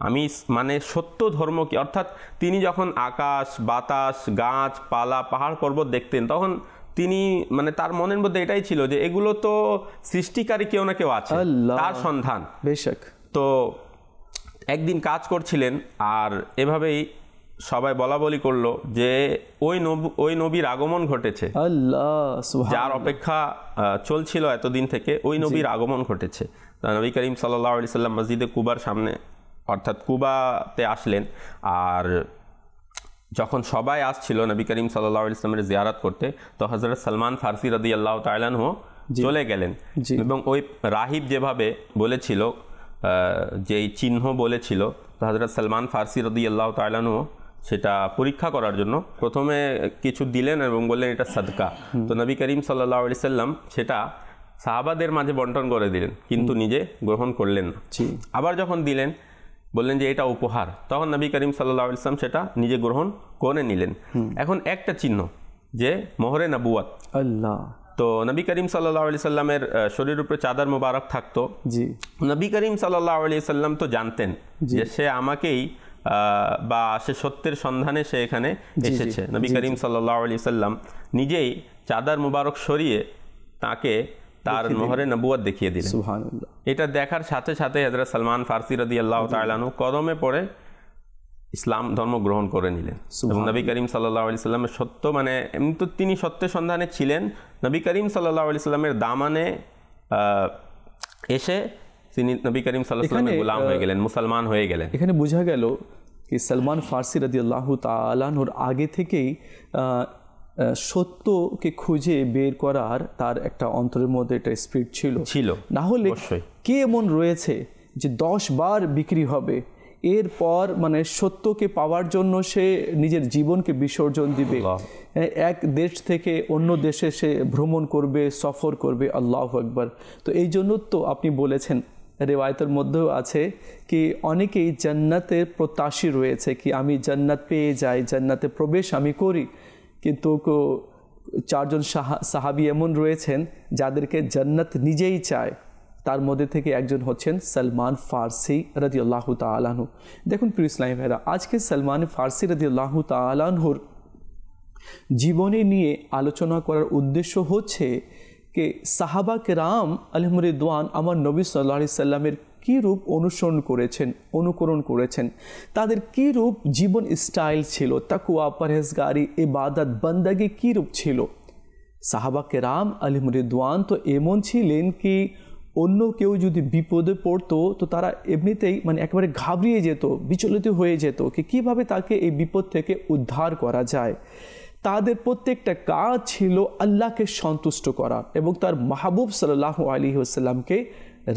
আমি মানে সত্য ধর্ম কি, অর্থাৎ তিনি যখন আকাশ বাতাস গাছ পালা পাহাড় পর্বত দেখতেন, তখন তিনি মানে তার মনের মধ্যে এটাই ছিল যে এগুলো তো সৃষ্টিকারী কেউ না কেউ আছে, তার সন্ধান। বেশক। তো একদিন কাজ করছিলেন আর এভাবেই সবাই বলা বলি করলো যে ওই নবীর আগমন ঘটেছে, যার অপেক্ষা চলছিল এতদিন থেকে, ওই নবীর আগমন ঘটেছে। নবী করিম সাল্লাল্লাহু আলাইহি সাল্লাম মসজিদে কুবার সামনে অর্থাৎ কুবাতে আসলেন, আর যখন সবাই আসছিল নবী করিম সাল্লাল্লাহু আলাইহি সাল্লামের জিয়ারত করতে, তো হযরত সালমান ফারসি রাদিয়াল্লাহু তাআলা আনহু চলে গেলেন এবং ওই রাহিব যেভাবে বলেছিল, যেই চিহ্ন বলেছিল, তো হযরত সালমান ফারসি রাদিয়াল্লাহু তাআলা আনহু সেটা পরীক্ষা করার জন্য প্রথমে কিছু দিলেন এবং বললেন এটা সাদকা। তো নবী করিম সাল্লাল্লাহু আলাইহি সাল্লাম সেটা সাহাবাদের মাঝে বন্টন করে দিলেন, কিন্তু নিজে গ্রহণ করলেন না। আবার যখন দিলেন বললেন যে এটা উপহার, তখন নবী করিম সাল্লাল্লাহু আলাইহি সাল্লাম সেটা নিজে গ্রহণ করে নিলেন। এখন একটা চিহ্ন যে মোহরে নবুয়ত। তো নবী করিম সাল্লাল্লাহু আলাইহি সাল্লামের শরীরের উপরে চাদর মোবারক থাকতো। নবী করিম সাল্লাল্লাহু আলাইহি সাল্লাম তো জানতেন যে সে আমাকেই বা সে সত্যের সন্ধানে সে এখানে এসেছে। নবী করিম সাল্লাল্লাহু আলাইহি সাল্লাম নিজেই চাদর মুবারক সরিয়ে তাকে তার মোহরে নবুয়ত দেখিয়ে দিলেন। সুবহানাল্লাহ। এটা দেখার সাথে সাথে হযরত সালমান ফারসি রাদিয়াল্লাহু তাআলা আনহু কদমে পড়ে ইসলাম ধর্ম গ্রহণ করে নিলেন। এবং নবী করিম সাল্লাল্লাহু আলাইহি সাল্লামের সত্য, মানে এমনি তো তিনি সত্যের সন্ধানে ছিলেন, নবী করিম সাল্লাল্লাহু আলাইহি সাল্লামের দামানে এসে তিনি নবী করিম সাল্লাল্লাহু আলাইহি সাল্লামের গোলাম হয়ে গেলেন, মুসলমান হয়ে গেলেন। এখানে বোঝা গেল কি সালমান ফারসি রাদিয়াল্লাহু তাআলা আনহুর আগে থেকেই সত্যকে খুঁজে বের করার তার একটা অন্তরের মধ্যে একটা স্পিরিট ছিল। না হলে কে এমন রয়েছে যে 10 বার বিক্রি হবে, এরপর মানে সত্যকে পাওয়ার জন্য সে নিজের জীবনকে বিসর্জন দিবে, এক দেশ থেকে অন্য দেশে সে ভ্রমণ করবে, সফর করবে। আল্লাহু আকবার। তো এই জন্য তো আপনি বলেছেন, রেওয়ায়তের মধ্যেও আছে কি অনেকেই জান্নাতের প্রত্যাশী রয়েছে, কি আমি জান্নাত পেয়ে যাই, জান্নাতে প্রবেশ আমি করি, কিন্তু 4 জন সাহাবী এমন রয়েছেন যাদেরকে জান্নাত নিজেই চায়। তার মধ্যে থেকে একজন হচ্ছেন সালমান ফারসি রাদিয়াল্লাহু তাআলা আনহু। দেখুন প্রিয় ইসলামী ভাইরা, আজকে সালমান ফারসি রাদিয়াল্লাহু তাআলা আনহুর জীবনী নিয়ে আলোচনা করার উদ্দেশ্য হচ্ছে যে সাহাবা কেরাম আলাইহিম রিদওয়ান আমার নবী সাল্লাল্লাহু আলাইহি সাল্লামের কী রূপ অনুকরণ করেছেন, তাদের কী রূপ জীবন স্টাইল ছিল, তাকওয়া, পরহেজগারি, ইবাদত, বান্দাগি কী রূপ ছিল। সাহাবা কেরাম আলাইহিম রিদওয়ান তো এমন ছিলেন কি অন্য কেউ যদি বিপদে পড়তো তো তারা এমনিতেই মানে একেবারে ঘাবড়িয়ে যেত, বিচলিত হয়ে যেত কি কীভাবে তাকে এই বিপদ থেকে উদ্ধার করা যায়। তাদের প্রত্যেকটা কাজ ছিল আল্লাহকে সন্তুষ্ট করা এবং তার মাহবুব সাল্লাল্লাহু আলাইহি ওয়াসাল্লামকে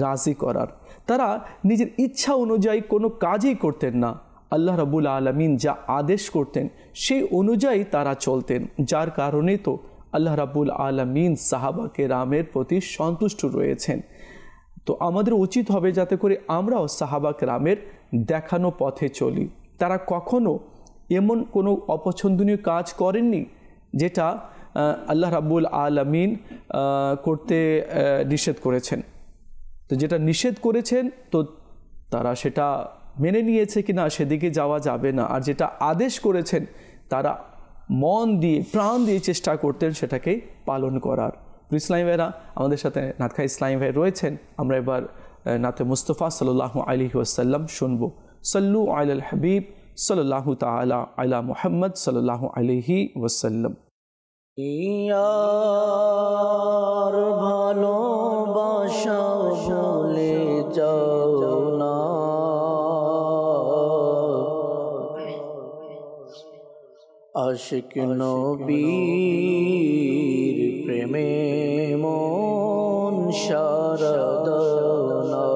রাজি করার। তারা নিজের ইচ্ছা অনুযায়ী কোনো কাজই করতেন না, আল্লাহ রাব্বুল আলামিন যা আদেশ করতেন সেই অনুযায়ী তারা চলতেন, যার কারণে তো আল্লাহ রাব্বুল আলামিন সাহাবা কেরামের প্রতি সন্তুষ্ট রয়েছেন। তো আমাদের উচিত হবে যাতে করে আমরাও সাহাবা কেরামের দেখানো পথে চলি। তারা কখনো এমন কোনো অপছন্দনীয় কাজ করেননি যেটা আল্লাহ রাব্বুল আলামিন করতে নিষেধ করেছেন। তো যেটা নিষেধ করেছেন তো তারা সেটা মেনে নিয়েছে কিনা সেদিকে যাওয়া যাবে না, আর যেটা আদেশ করেছেন তারা মন দিয়ে প্রাণ দিয়ে চেষ্টা করতেন সেটাকে পালন করার। ইসলামী ভাইরা, আমাদের সাথে নাতখা ইসলামী ভাই রয়েছেন, আমরা এবার নাতে মুস্তফা সাল্লাল্লাহু আলাইহি ওয়াসাল্লাম শুনবো। সাল্লু আলাল হাবিব সাল্লাল্লাহু তাআলা আলা মুহাম্মদ সাল্লাল্লাহু আলাইহি ওয়াসাল্লাম। ইয়ার ভালোবাসা ভুলে যাও না, আশিক নবীর প্রেমে মন সারা দাও না,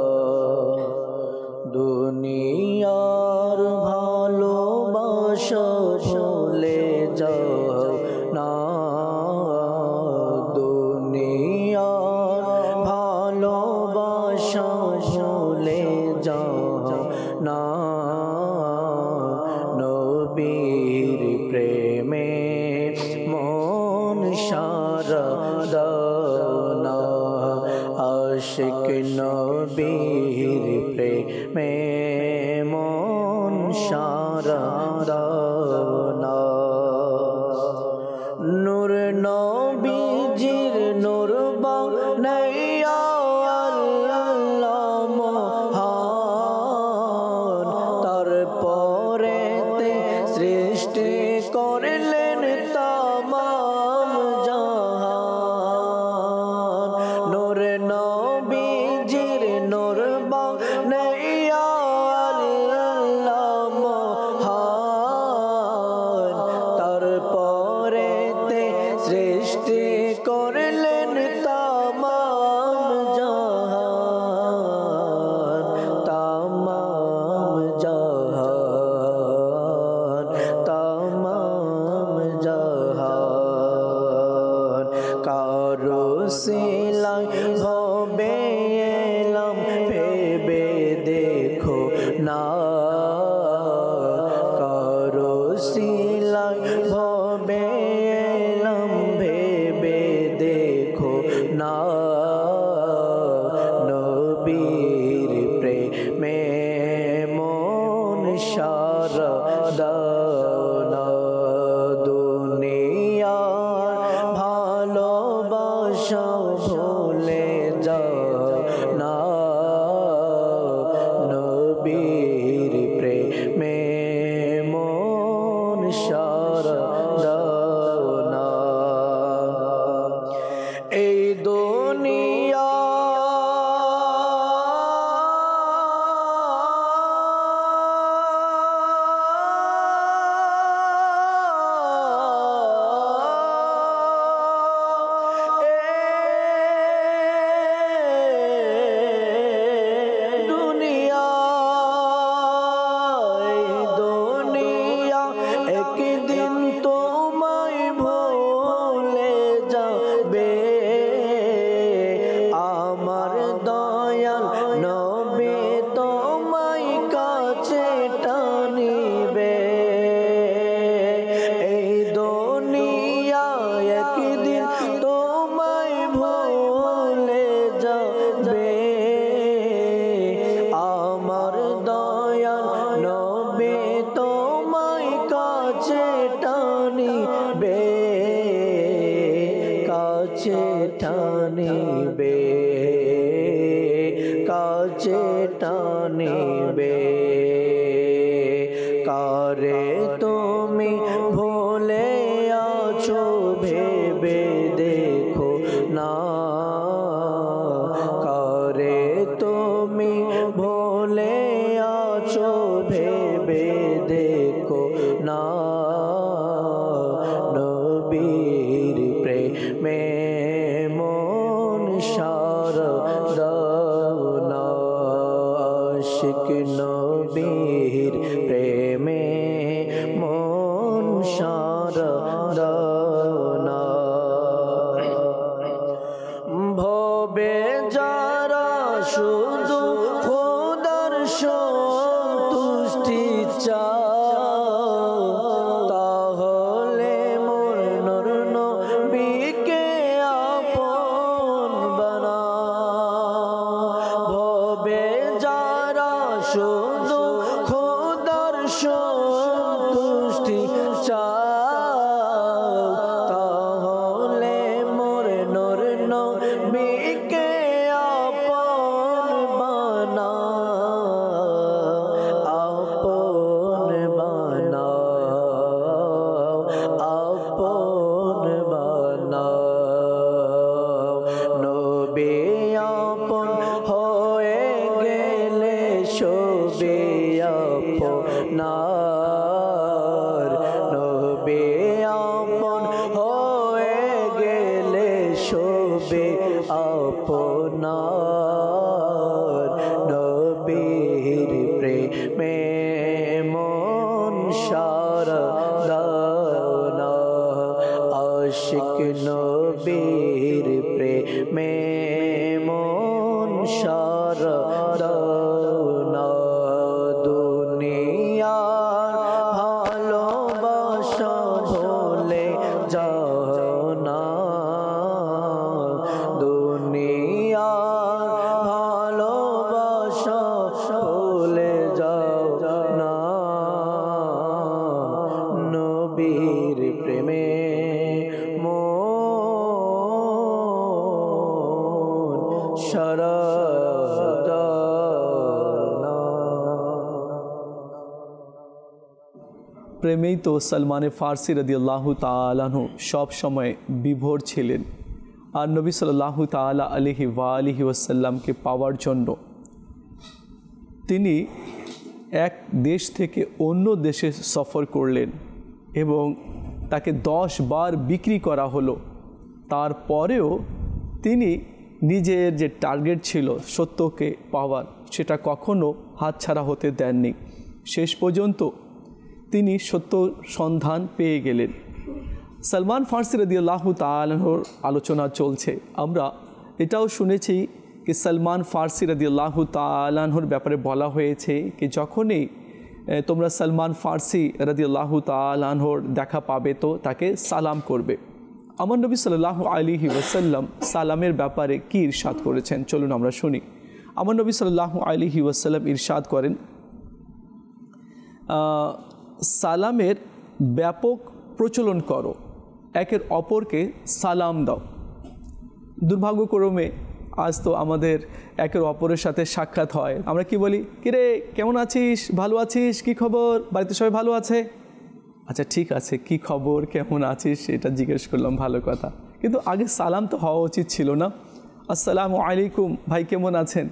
দুনিয়ার ভালোবাসা ভুলে যাও না, দুনিয়ার ভালোবাসা ভুলে যাও না, নবীর প্রেমে মন সারা দাও না, আশিক নবীর প্রেমে মন সারা দাও না। নূর নবীজির নূর বানাইয়া আল্লাহ মহান, তারপরেতে সৃষ্টি করলেন তামাম জাহান। নূর নবীজির নূর বানাইয়া আল্লাহ মহান, তারপরেতে সৃষ্টি করলেন তামাম জাহান, তামাম জাহান, তামাম জাহান। কারো সিলাই ভবে এলাম ভেবে দেখো না, কারো সিলাই ভবে এলাম ভেবে দেখো না, নবীর প্রেমে মন সারা ভালোবাসা ভুলে যাও না, নবীর প্রেমে মন সারা দাও না। এই দুনিয়া একদিন তোমায় ভুলে যাবে, আমার দয়াল নবী তোমায় কাছে টানিবে। এই দুনিয়া একদিন তোমায় ভুলে যাবে, আমার দয়াল নবী তোমায় কাছে টানিবে, কাছে টানিবে, কাছে টানিবে। কারে তুমি ভুলে আছো ভেবে দেখো না, কারে তুমি ভুলে আছো ভেবে দেখো না, নবীর প্রেমে মন সারা দাও না, আশিক নবীর প্রেমে মন সারা দাও না। ভবে যারা শুধু খোদার সন্তুষ্টি চাও, তাহলে মোর নূর নবীকে আপন বানাও। ভবে যারা শুধু খোদার সন্তুষ্টি চাও, তাহলে মোর নূর নবীকে আপন বানাও, আপন বানাও, আপন বানাও। নবী আপন হয়ে গেলে সবে আপনার, নবী আপন হয়ে গেলে সবে আপনার, নবীর প্রেমে মন সারা দাও না, আশিক নবীর প্রেমে মন সারা দাও না। দুনিয়ার ভালোবাসা ভুলে যাও না, দুনিয়ার ভালোবাসা ভুলে যাও না, নবীর প্রেমে মন সারা প্রেমেই তো সলমান ফারসি রাদিয়াল্লাহু তাআলা আনহু সব সময় বিভোর ছিলেন। আর নবী সাল্লাল্লাহু তাআলা আলাইহি ওয়া আলিহি ওয়াসাল্লামকে পাওয়ার জন্য তিনি এক দেশ থেকে অন্য দেশে সফর করলেন এবং তাকে 10 বার বিক্রি করা হলো। তারপরেও তিনি নিজের যে টার্গেট ছিল সত্যকে পাওয়ার, সেটা কখনো হাতছাড়া হতে দেননি। শেষ পর্যন্ত তিনি সত্য সন্ধান পেয়ে গেলেন। সলমান ফারসি রাদিয়াল্লাহু তাআলা আনহুর আলোচনা চলছে। আমরা এটাও শুনেছি कि सलमान फारसी रदियल्लाहु ताआला अन्हुर ব্যাপারে বলা হয়েছে कि যখনই তোমরা সলমান ফারসি রদিয়াল্লাহু তাআলা আনহুর দেখা পাবে তো তাকে সালাম করবে। আমার নবী সাল্লাল্লাহু আলাইহি ওয়াসাল্লাম সালামের ব্যাপারে কি ইরশাদ করেছেন চলুন আমরা শুনি। আমার নবী সাল্লাল্লাহু আলাইহি ওয়াসাল্লাম ইরশাদ করেন, সালামের ব্যাপক প্রচলন করো, একের অপরকে সালাম দাও। দুর্ভাগ্যক্রমে আজ তো আমাদের একের অপরের সাথে সাক্ষাৎ হয়, আমরা কি বলি, কিরে কেমন আছিস, ভালো আছিস, কি খবর, বাড়িতে সবাই ভালো আছে? আচ্ছা ঠিক আছে, কি খবর, কেমন আছিস এটা জিজ্ঞেস করলাম, ভালো কথা, কিন্তু আগে সালাম তো হওয়া উচিত ছিল না? আসসালামু আলাইকুম ভাই কেমন আছেন,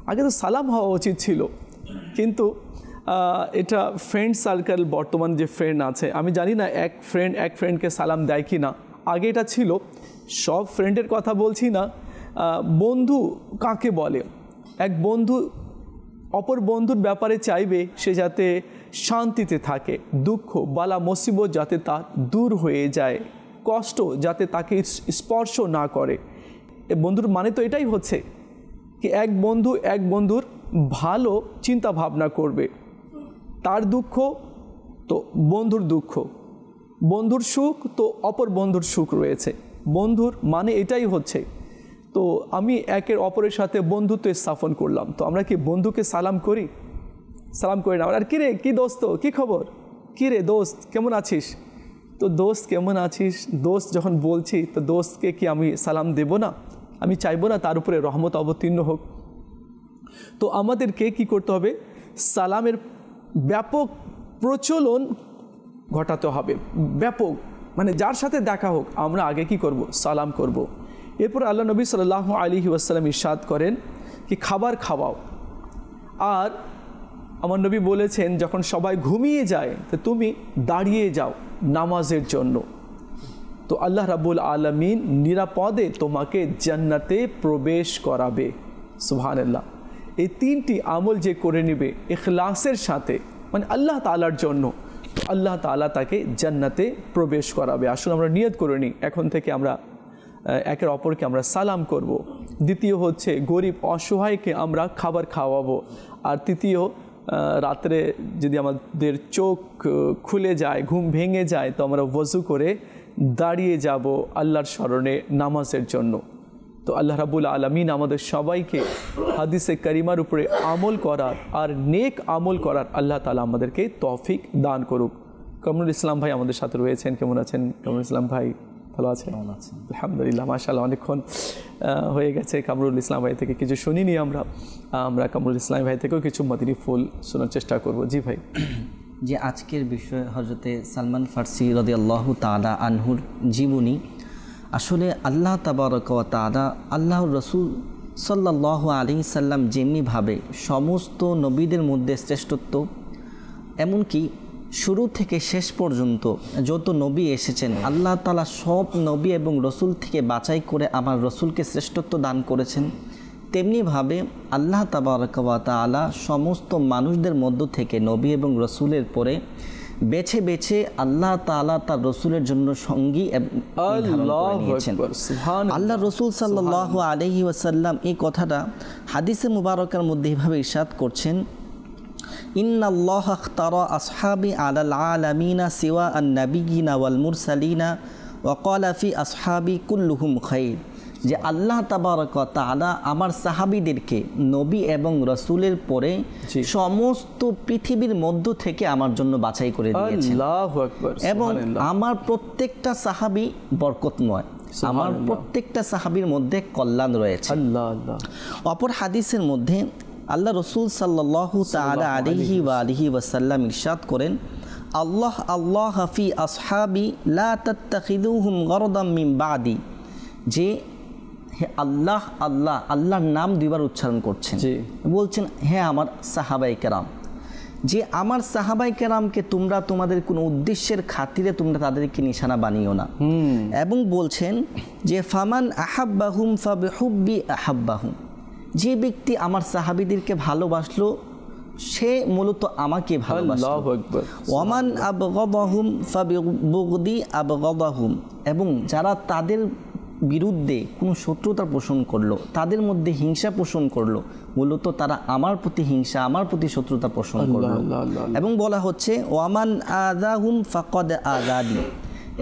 আগে তো সালাম হওয়া উচিত ছিল। কিন্তু এটা ফ্রেন্ড সার্কেল, বর্তমান যে ফ্রেন্ড আছে, আমি জানি না এক ফ্রেন্ডকে সালাম দেয় কি না, আগে এটা ছিল। সব ফ্রেন্ডের কথা বলছি না, বন্ধু কাকে বলে, এক বন্ধু অপর বন্ধুর ব্যাপারে চাইবে সে যাতে শান্তিতে থাকে, দুঃখ বালা মুসিবত যাতে তার দূর হয়ে যায়, কষ্ট যাতে তাকে স্পর্শ না করে। এ বন্ধুর মানে তো এটাই হচ্ছে কি এক বন্ধু এক বন্ধুর ভালো চিন্তা ভাবনা করবে, তার দুঃখ তো বন্ধুর দুঃখ, বন্ধুর সুখ তো অপর বন্ধুর সুখ রয়েছে। বন্ধুর মানে এটাই হচ্ছে। তো আমি একের অপরের সাথে বন্ধুত্ব স্থাপন করলাম, তো আমরা কি বন্ধুকে সালাম করি? সালাম করি না। আর কিরে কি দোস্ত, কি খবর, কিরে দোস্ত কেমন আছিস? তো দোস্ত কেমন আছিস, দোস্ত যখন বলছি তো দোস্তকে কি আমি সালাম দেব না? আমি চাইবো না তার উপরে রহমত অবতীর্ণ হোক? তো আমাদেরকে কি করতে হবে, সালামের ব্যাপক প্রচলন ঘটাতে হবে। ব্যাপক মানে যার সাথে দেখা হোক আমরা আগে কি করব, সালাম করব। এরপর আল্লাহ নবী সাল্লাল্লাহু আলাইহি ওয়াসাল্লাম ইরশাদ করেন কি খাবার খাওয়াও। আর আমার নবী বলেছেন যখন সবাই ঘুমিয়ে যায় তো তুমি দাঁড়িয়ে যাও নামাজের জন্য, তো আল্লাহ রাব্বুল আলামিন নিরাপদে তোমাকে জান্নাতে প্রবেশ করাবে। সুবহানাল্লাহ। এই তিনটি আমল যে করে নেবে ইখলাসের সাথে, মানে আল্লাহ তাআলার জন্য, তো আল্লাহ তাআলা তাকে জান্নাতে প্রবেশ করাবে। আসলে আমরা নিয়ত করে নিই এখন থেকে আমরা একের অপরকে আমরা সালাম করব। দ্বিতীয় হচ্ছে গরিব অসহায়কে আমরা খাবার খাওয়াবো। আর তৃতীয়, রাত্রে যদি আমাদের চোখ খুলে যায়, ঘুম ভেঙে যায়, তো আমরা ওযু করে দাঁড়িয়ে যাব আল্লাহর স্মরণে নামাজের জন্য। তো আল্লাহ রাব্বুল আলামিন আমাদের সবাইকে হাদিসে কারিমার উপরে আমল করার আর নেক আমল করার আল্লাহ তাআলা আমাদেরকে তৌফিক দান করুক। কামরুল ইসলাম ভাই আমাদের সাথে রয়েছেন, কেমন আছেন কামরুল ইসলাম ভাই? ভালো আছেন? আলহামদুলিল্লাহ, মাশাআল্লাহ, অনেকক্ষণ হয়ে গেছে কামরুল ইসলাম ভাই থেকে কিছু শুনিনি আমরা কামরুল ইসলাম ভাই থেকেও কিছু মদিনী ফুল শোনার চেষ্টা করব। জি ভাই। যে আজকের বিষয় হযরতে সালমান ফারসি রাদিয়াল্লাহু তাআলা আনহুর জীবনী। আসলে আল্লাহ তাবারক ওয়া তাআলা আল্লাহর রাসূল সাল্লাল্লাহু আলাইহি সাল্লাম যেমনিভাবে সমস্ত নবীদের মধ্যে শ্রেষ্ঠত্ব, এমনকি শুরু থেকে শেষ পর্যন্ত যত নবী এসেছেন আল্লাহ তাআলা সব নবী এবং রসুল থেকে বাছাই করে আমার রসুলকে শ্রেষ্ঠত্ব দান করেছেন, তেমনিভাবে আল্লাহ তাবারক ওয়া তাআলা সমস্ত মানুষদের মধ্য থেকে নবী এবং রসুলের পরে বেছে বেছে আল্লাহ তাআলা তার রসুলের জন্য সঙ্গী নিয়েছেন। আল্লাহ রসুল সাল্লাল্লাহু আলাইহি ওয়াসাল্লাম এই কথাটা হাদিসে মুবারকের মধ্যে এভাবে ইরশাদ করছেন, ইন্নাল্লাহা ইখতারা আসহাবি আলাল আলামিনা সিওয়া আন-নাবিয়িনা ওয়াল মুরসালিনা ওয়া ক্বালা ফি আসহাবি কুল্লুহুম খায়র। যে আল্লাহ তাবারক ওয়া তাআলা আমার সাহাবীদেরকে নবী এবং রাসূলের পরে সমস্ত পৃথিবীর মধ্য থেকে আমার জন্য বাছাই করে দিয়েছেন। আল্লাহু আকবার। এবং আমার প্রত্যেকটা সাহাবী বরকতময়, আমার প্রত্যেকটা সাহাবীর মধ্যে কল্যাণ রয়েছে। আল্লাহ আল্লাহ। অপর হাদিসের মধ্যে আল্লাহ রসুল সাল্লাল্লাহু তাআলা আলাইহি ওয়া আলিহি ওয়াসাল্লাম ইরশাদ করেন, আল্লাহ আল্লাহ ফি আসহাবি লা তাত্তাখিযুহুম গরদাম মিন বাদি। যে হে আল্লাহ আল্লাহ, আল্লাহর নাম দুইবার উচ্চারণ করছেন, বলছেন হে আমার সাহাবায়ে কেরাম, যে আমার সাহাবায়ে কেরামকে তোমরা তোমাদের কোনো উদ্দেশ্যের খাতিরে তোমরা তাদেরকে নিশানা বানিও না। এবং বলছেন যে ফামান আহাব্বাহুম ফাবিহুব্বি আহাব্বাহুম। যে ব্যক্তি আমার সাহাবীদেরকে ভালোবাসলো সে মূলত আমাকে ভালোবাসলো। আল্লাহু আকবার। ওয়ামান আবগাদাহুম ফাবিবুগদি আবগাদাহুম। এবং যারা তাদের বিরুদ্ধে কোনো শত্রুতা পোষণ করলো, তাদের মধ্যে হিংসা পোষণ করলো, মূলত তারা আমার প্রতি হিংসা, আমার প্রতি শত্রুতা পোষণ করলো। এবং বলা হচ্ছে ওয়ামান আযাহুম ফাকাদ আযানি।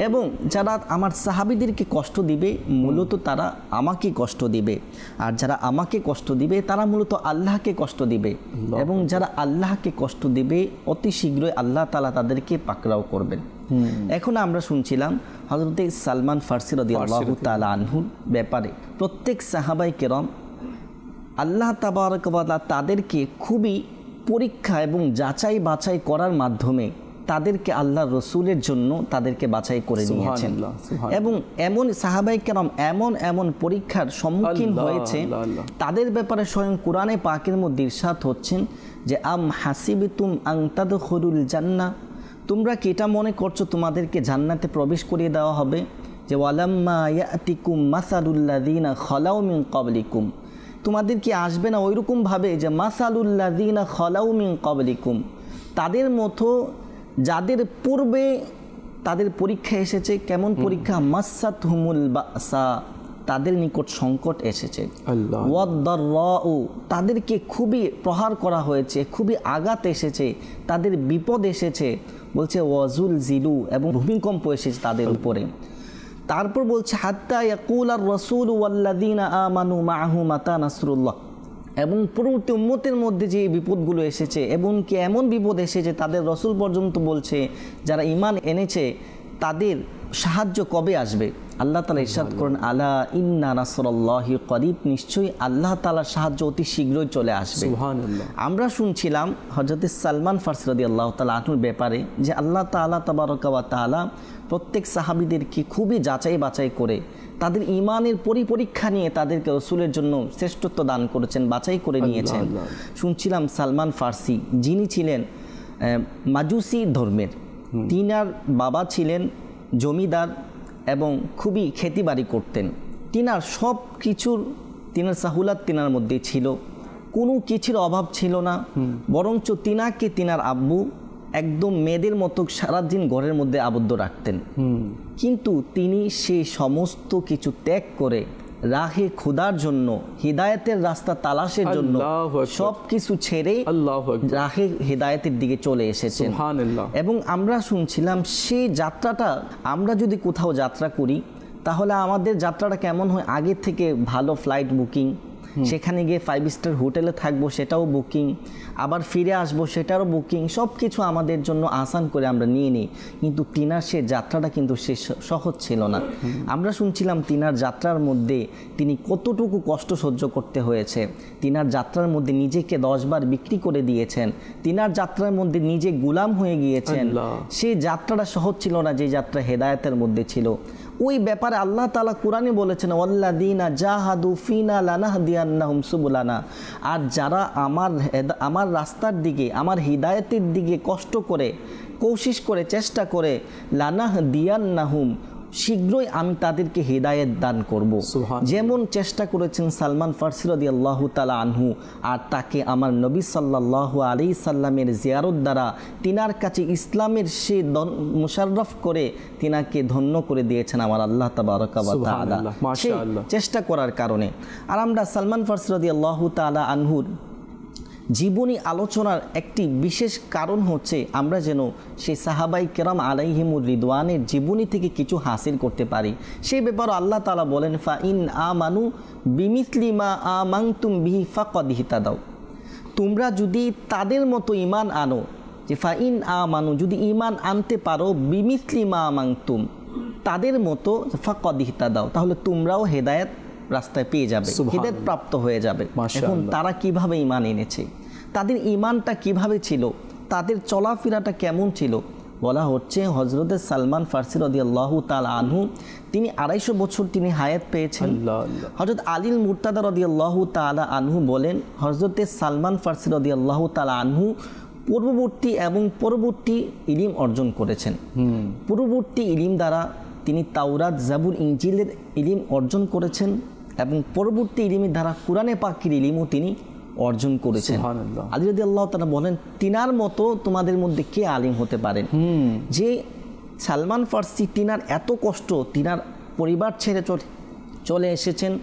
এবং যারা আমার সাহাবীদেরকে কষ্ট দিবে মূলত তারা আমাকে কষ্ট দিবে, আর যারা আমাকে কষ্ট দিবে তারা মূলত আল্লাহকে কষ্ট দিবে। এবং যারা আল্লাহকে কষ্ট দিবে অতি শীঘ্রই আল্লাহ তাআলা তাদেরকে পাকড়াও করবেন। এখন আমরা শুনছিলাম হযরতে সালমান ফার্সি রাদিয়াল্লাহু তাআলা আনহুর ব্যাপারে প্রত্যেক সাহাবাই কেরাম আল্লাহ তাবারক ওয়া তাআলা তাদেরকে খুবই পরীক্ষা এবং যাচাই বাছাই করার মাধ্যমে তাদেরকে আল্লাহ রসুলের জন্য তাদেরকে বাছাই করে নিয়েছেন। এবং এমন সাহাবাই কেরাম এমন পরীক্ষার সম্মুখীন হয়েছে, তাদের ব্যাপারে স্বয়ং কোরআনে পাকের মধ্যে ইরশাদ হচ্ছেন যে আম হাসিবিতুম আন তাদখুলুল জান্নাহ, তোমরা কি এটা মনে করছো তোমাদেরকে জান্নাতে প্রবেশ করিয়ে দেওয়া হবে? যে ওয়ালাম্মা ইয়াতিকুম মাসালুল লাযিনা খালাউ মিন ক্বাবলিকুম, তোমাদের কি আসবে না ওইরকমভাবে যে মাসালুল লাযিনা খালাউ মিন ক্বাবলিকুম, তাদের মতো যাদের পূর্বে তাদের পরীক্ষা এসেছে। কেমন পরীক্ষা? মাসাতহুমুল বাসা, তাদের নিকট সংকট এসেছে, ওয়াদ-দাররাউ, তাদেরকে খুবই প্রহার করা হয়েছে, খুবই আঘাত এসেছে, তাদের বিপদ এসেছে। বলছে ওয়াজুল জিলু, এবং ভূমিকম্প এসেছে তাদের উপরে। তারপর বলছে হাত্তা ইয়াকুলার রাসূল ওয়াল্লাযিনা আমানু মাআহু মাতা নাসরুল্লাহ, এবং পরবর্তী উম্মতের মধ্যে যে বিপদগুলো এসেছে, এবং কি এমন বিপদ এসেছে তাদের রসুল পর্যন্ত বলছে যারা ঈমান এনেছে তাদের সাহায্য কবে আসবে? আল্লাহ তাআলা ইরশাদ করেন আলা ইন্না নাসরাল্লাহি করিব, নিশ্চয়ই আল্লাহ তাআলার সাহায্য অতি শীঘ্রই চলে আসবে। সুবহানাল্লাহ। আমরা শুনছিলাম হযরত সালমান ফার্সি রাদিয়াল্লাহু তাআলা আনহুর ব্যাপারে যে আল্লাহ তাআলা তাবারক ওয়া তাআলা প্রত্যেক সাহাবীদেরকে খুবই যাচাই বাছাই করে তাদের ঈমানের পরীক্ষা নিয়ে তাদেরকে রসুলের জন্য শ্রেষ্ঠত্ব দান করেছেন, বাছাই করে নিয়েছেন। শুনছিলাম সালমান ফার্সি যিনি ছিলেন মাজুসি ধর্মের, তিনার বাবা ছিলেন জমিদার এবং খুবই খেতিবাড়ি করতেন। তিনার সব কিছুর তিনার সাহুলাত তিনার মধ্যে ছিল, কোনো কিছুর অভাব ছিল না, বরঞ্চ তিনাকে তিনার আব্বু একদম মেয়েদের মতো সারাদিন ঘরের মধ্যে আবদ্ধ রাখতেন। কিন্তু তিনি সেই সমস্ত কিছু ত্যাগ করে রাহে খুদার জন্য, হিদায়াতের রাস্তা তালাশের জন্য সব কিছু ছেড়ে রাহে হিদায়াতের দিকে চলে এসেছেন। এবং আমরা শুনছিলাম সেই যাত্রাটা, আমরা যদি কোথাও যাত্রা করি তাহলে আমাদের যাত্রাটা কেমন হয়? আগে থেকে ভালো ফ্লাইট বুকিং, সেখানে গিয়ে 5 স্টার হোটেলে থাকবো সেটাও বুকিং, আবার ফিরে আসবো সেটারও বুকিং, সব কিছু আমাদের জন্য আসান করে আমরা নিয়ে নিই। কিন্তু তিনার সে যাত্রাটা কিন্তু সে সহজ ছিল না। আমরা শুনছিলাম তিনার যাত্রার মধ্যে তিনি কতটুকু কষ্ট সহ্য করতে হয়েছে। তিনার যাত্রার মধ্যে নিজেকে 10 বার বিক্রি করে দিয়েছেন, তিনার যাত্রার মধ্যে নিজে গুলাম হয়ে গিয়েছেন। সেই যাত্রাটা সহজ ছিল না যে যাত্রা হেদায়েতের মধ্যে ছিল। ওই ব্যাপারে আল্লাহ তাআলা কোরআনে বলেছেন ওয়াল্লাযীনা জাহাদু ফিনা লানাহদিয়ান্নাহুম সুবুলানা, আর যারা আমার রাস্তার দিকে, আমার হিদায়াতের দিকে কষ্ট করে, কোশিশ করে, চেষ্টা করে, লানাহদিয়ান্নাহুম, শীঘ্রই আমি তাদেরকে হিদায়াত দান করব। যেমন চেষ্টা করেছেন সালমান ফার্সি রাদিয়াল্লাহু তাআলা আনহু, আর তাকে আমার নবী সাল্লাল্লাহু আলাইহি সাল্লামের জিয়ারত দ্বারা তিনার কাছে ইসলামের সে মুশাররফ করে তিনাকে ধন্য করে দিয়েছেন আমার আল্লাহ তাবারক ওয়া তাআলা চেষ্টা করার কারণে। আর আমরা সালমান ফার্সি রাদিয়াল্লাহু তাআলা আনহুর জীবনী আলোচনার একটি বিশেষ কারণ হচ্ছে আমরা যেন সেই সাহাবাই কেরাম আলাইহিমুর রিদওয়ানের জীবনী থেকে কিছু হাসিল করতে পারি। সেই ব্যাপারে আল্লাহ তাআলা বলেন ফা ইন আমানু বিমিসলি মা আমানতুম বিহি ফাকাদ ইহতাদাও, তোমরা যদি তাদের মতো ঈমান আনো, যে ফা ইন আমানু, যদি ঈমান আনতে পারো বিমিসলি মা আমানতুম, তাদের মতো ফাকাদ ইহতাদাও, তাহলে তোমরাও হেদায়েত রাস্তায় পেয়ে যাবে, হিদায়াত প্রাপ্ত হয়ে যাবে। এখন তারা কিভাবে ঈমান এনেছে, তাদের ঈমানটা কিভাবে ছিল, তাদের চলাফেরাটা কেমন ছিল? বলা হচ্ছে হযরতে সালমান ফার্সি রাদিয়াল্লাহু তাআলা আনহু তিনি 250 বছর তিনি হায়াত পেয়েছেন। হযরত আলীল মুর্তাদা রাদিয়াল্লাহু তাআলা আনহু বলেন হযরতে সালমান ফার্সি রাদিয়াল্লাহু তাআলা আনহু পূর্ববর্তী এবং পরবর্তী ইলম অর্জন করেছেন। পূর্ববর্তী ইলম দ্বারা তিনি তাওরাত, জাবুর, ইনজিলের ইলম অর্জন করেছেন এবং পরবর্তী ইলমের দ্বারা কোরআনে পাকের ইলমও তিনি অর্জন করেছেন। আলী রাদিয়াল্লাহু তাআলা বলেন তিনার মতো তোমাদের মধ্যে কে আলিম হতে পারেন? যে সালমান ফার্সি তিনার এত কষ্ট, তিনার পরিবার ছেড়ে চলে এসেছেন।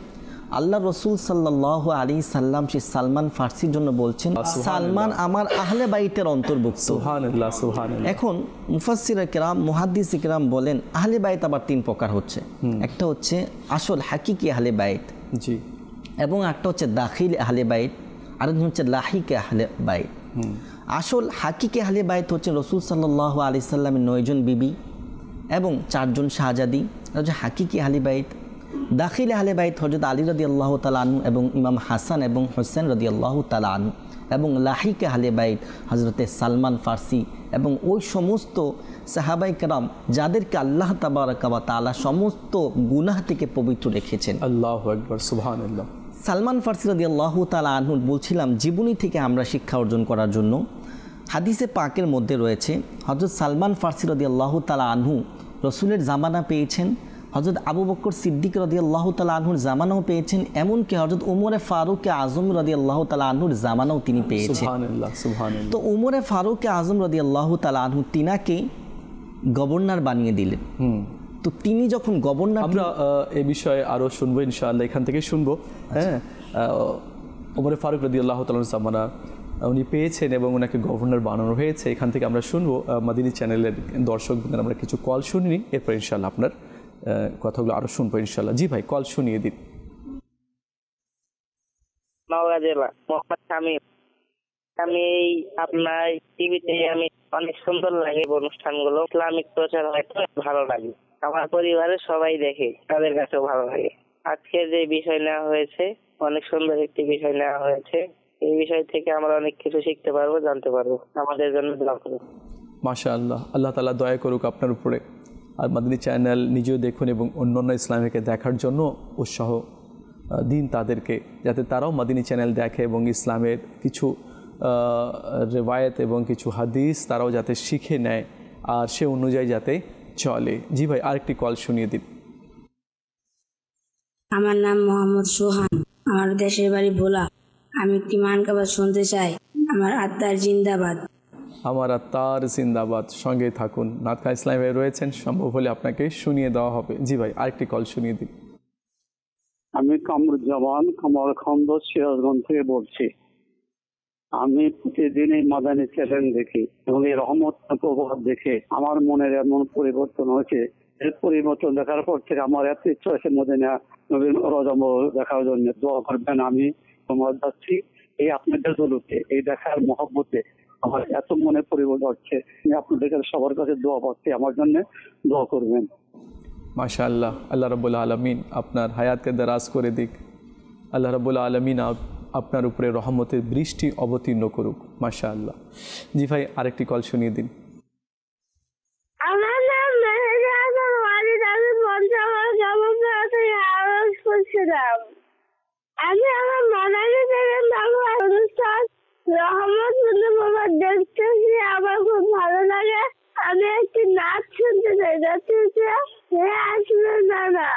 আল্লাহ রসুল সাল্লাল্লাহু আলাইহি সাল্লাম সে সালমান ফার্সির জন্য বলছেন সালমান আমার আহলে বাইতের অন্তর্ভুক্ত। সুবহানাল্লাহ, সুবহানাল্লাহ। এখন মুফাসসিরে কেরাম, মুহাদ্দিসে কেরাম বলেন আহলে বাইত আবার 3 প্রকার হচ্ছে। একটা হচ্ছে আসল হাকিকি আহলে বাইত, জি, এবং একটা হচ্ছে দাখিল আহলে বাইত, আর হচ্ছে লাহিকে আহলে বাইত। আসল হাকিকি আহলে বাইত হচ্ছে রসুল সাল্লাল্লাহু আলাইহি সাল্লামের 9 জন বিবি এবং 4 জন শাহজাদি হচ্ছে হাকিকি আহলে বাইত, দাখিল আহলে বাইত হযরত আলী রাদিয়াল্লাহু তাআলা আনহু এবং ইমাম হাসান এবং হোসেন রাদিয়াল্লাহু তাআলা আনহু, এবং লাহিক আহলে বাইত হযরতে সালমান ফার্সি এবং ওই সমস্ত সাহাবায়ে কেরাম যাদেরকে আল্লাহ তাবারাকা ওয়া তাআলা সমস্ত গুনাহ থেকে পবিত্র রেখেছেন। আল্লাহু আকবার, সুবহানাল্লাহ। সালমান ফার্সি রাদিয়াল্লাহু তাআলা আনহু বলছিলাম জীবনী থেকে আমরা শিক্ষা অর্জন করার জন্য হাদিসে পাকের মধ্যে রয়েছে হযরত সালমান ফার্সি রাদিয়াল্লাহু তাআলা আনহু রসুলের জামানা পেয়েছেন, হযরত আবু বকর সিদ্দিক রাদিয়াল্লাহু তাআলা আনহুর জামানাও পেয়েছেন, এমনকি হযরত ওমরে ফারুক আজম রাদিয়াল্লাহু তাআলা আনহুর জামানাও তিনি পেয়েছেন। সুবহানাল্লাহ, সুবহানাল্লাহ। তো ওমরে ফারুক আজম রাদিয়াল্লাহু তাআলা আনহু তিনাকে গভর্নর বানিয়ে দিলেন। তো তিনি যখন গভর্নর, আমরা এই বিষয়ে আরও শুনবো ইনশাআল্লাহ, এখান থেকে শুনবো। হ্যাঁ, ওমরে ফারুক রাদিয়াল্লাহু তাআলার জামানা উনি পেয়েছেন এবং ওনাকে গভর্নর বানানো হয়েছে, এখান থেকে আমরা শুনবো। মাদিনী চ্যানেলের দর্শকদের আমরা কিছু কল শুনিনি, এরপর ইনশাআল্লাহ আপনার কথাগুলো আরও শুনবো ইনশাআল্লাহ। জি ভাই, কল শুনিয়ে দিন। নওগাঁ জেলা, মোহাম্মদ শামীম। আমি আপনার টিভিতে আমি অনেক সুন্দর লাগে অনুষ্ঠানগুলো, ইসলামিক প্রচার হয় তো ভালো লাগে। আমার পরিবারের সবাই দেখে, তাদের কাছেও ভালো লাগে। আজকের যে বিষয় নেওয়া হয়েছে অনেক সুন্দর একটি বিষয় নেওয়া হয়েছে, এই বিষয় থেকে আমরা অনেক কিছু শিখতে পারবো, জানতে পারবো। আমাদের জন্য দোয়া করুন। মাশাআল্লাহ, আল্লাহ তাআলা দয়া করুক আপনার উপরে। আর মাদিনী চ্যানেল নিজেও দেখুন এবং অন্যান্য ইসলামীকে দেখার জন্য উৎসাহ দিন তাদেরকে, যাতে তারাও মাদিনী চ্যানেল দেখে এবং ইসলামের কিছু রেওয়ায়েত এবং কিছু হাদিস তারাও যাতে শিখে নেয় আর সে অনুযায়ী যাতে চলে। জি ভাই, আরেকটি কল শুনিয়ে দিন। আমার নাম মোহাম্মদ সোহান, আমার দেশের বাড়ি ভোলা। আমি একটি মানকাবাদ শুনতে চাই, আমার আত্মার জিন্দাবাদ। আমার আত্মার জিন্দাবাদ, সঙ্গে থাকুন। নাতখা ইসলামে রয়েছেন, সম্ভব হলে আপনাকে শুনিয়ে দেওয়া হবে। জি ভাই, আরেকটি কল শুনিয়ে দিন। আমি কামরুজ্জামান কামারখন্দ সিরাজগঞ্জ থেকে বলছি। আমি প্রতিদিন এই মাদানী চ্যানেল দেখি এবং এই রহমত প্রভাব দেখে আমার মনের এমন পরিবর্তন হয়েছে। এই পরিবর্তন দেখার পর থেকে আমার এত ইচ্ছা হয়েছে মদিনা নবীর রজম দেখার জন্য। দোয়া করবেন, আমি তোমার যাচ্ছি এই আপনাদের দৌলতে, এই দেখার মহব্বতে আমার এত মনে পরিবর্তন হচ্ছে। আমি আপনাদের সবার কাছে দোয়া পাচ্ছি, আমার জন্য দোয়া করবেন। মাশাআল্লাহ, আল্লাহ রাব্বুল আলামিন আপনার হায়াতকে দারাজ করে দিক। আল্লাহ রাব্বুল আলামিন আপনার উপরে রহমতের বৃষ্টি অবতীর্ণ করুক। মাশাআল্লাহ। জি ভাই, আরেকটি কল শুনিয়ে দিন। আমার নাম মেহেদা হাসান ওয়ালিদ, আমি পঞ্চগড় জগন্নাথ থেকে আওয়াজ করছিলাম। আমি আমার মাদানী চ্যানেল বাংলা অনুষ্ঠান রহমত প্রভাব দেখতেছি, আমার খুব ভালো লাগে। আমি একটি নাচ শুনতে চাই, যাতে হে আসলে নানা,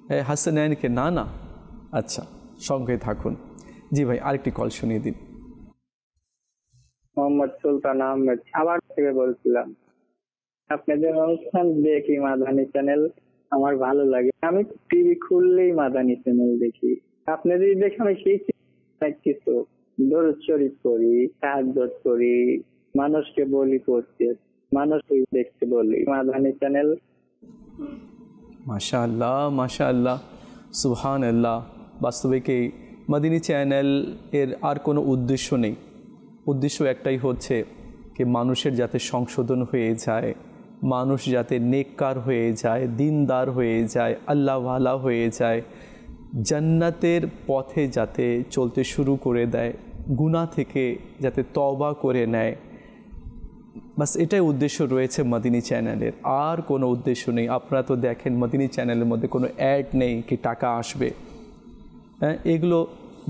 হে হাসানাইনকে নানা। আচ্ছা, সঙ্গে থাকুন। জি ভাই, আরেকটি কল শুনিয়ে দিন। মোহাম্মদ সুলতান আহমেদ, আবার থেকে বলছিলাম। আপনাদের অনুষ্ঠান দেখি মাদানী চ্যানেল, আমার ভালো লাগে। আমি টিভি খুললেই মাদানী চ্যানেল দেখি। আপনাদের দেখে আমি শিখি অনেক কিছু। দরুদ শরীফ করি, তাহাজ্জুদ করি, মানুষকে বলি করতে, মানুষকে দেখতে বলি। মাদানী চ্যানেল। মাশাআল্লাহ, মাশাআল্লাহ, সুবহানাল্লাহ। বাস্তবে কি মাদিনী চ্যানেল এর আর কোনো উদ্দেশ্য নেই, উদ্দেশ্য একটাই হচ্ছে কি মানুষের যাতে সংশোধন হয়ে যায়, মানুষ যাতে নেককার হয়ে যায়, দিনদার হয়ে যায়, আল্লাহওয়ালা হয়ে যায়, জান্নাতের পথে যাতে চলতে শুরু করে দেয়, গুনাহ থেকে যাতে তওবা করে নেয়। বাস এটাই উদ্দেশ্য রয়েছে মাদিনী চ্যানেলের, আর কোনো উদ্দেশ্য নেই। আপনারা তো দেখেন মাদিনী চ্যানেলের মধ্যে কোনো অ্যাড নেই কি টাকা আসবে, হ্যাঁ, এগুলো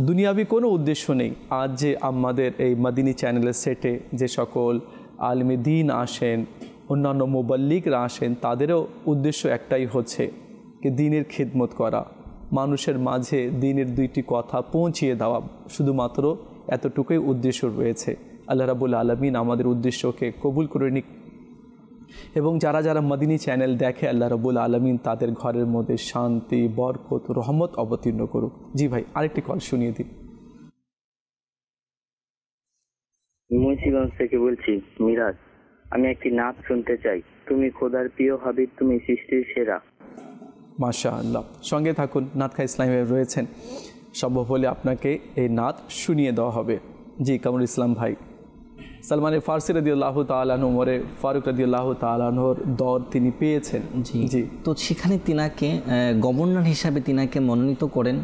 দুনিয়াবি কোনো উদ্দেশ্য নেই। আজ যে আমাদের এই মাদিনী চ্যানেলের সেটে যে সকল আলেমে দ্বীন আসেন, অন্যান্য মুবাল্লিগরা আসেন, তাদেরও উদ্দেশ্য একটাই হচ্ছে কি দ্বীনের খিদমত করা, মানুষের মাঝে দ্বীনের দুইটি কথা পৌঁছিয়ে দেওয়া, শুধুমাত্র এতটুকুই উদ্দেশ্য রয়েছে। আল্লাহ রাব্বুল আলামিন আমাদের উদ্দেশ্যকে কবুল করে নিক এবং যারা যারা মাদিনী চ্যানেল দেখে আল্লাহ রাব্বুল আলামিন তাদের ঘরের মধ্যে শান্তি, বরকত, রহমত অবতীর্ণ করুক। জি ভাই, আরেকটি কল শুনিয়ে দিন। মুন্সিগঞ্জ থেকে বলছি মিরাজ। আমি একটি নাচ শুনতে চাই, তুমি খোদার প্রিয় হাবিব, তুমি সৃষ্টির সেরা। মাশাআল্লাহ, সঙ্গে থাকুন। নাতখা ইসলামে রয়েছেন, সম্ভব হলে আপনাকে এই নাত শুনিয়ে দেওয়া হবে। জি কামরুল ইসলাম ভাই। সালমান ফার্সি রাদিয়াল্লাহু তাআলা আনহু ওমরে ফারুক রাদিয়াল্লাহু তাআলা আনহুর দর তিনি পেয়েছেন। জি জি। তো সেখানে তিনাকে গভর্নর হিসাবে তিনাকে মনোনীত করেন।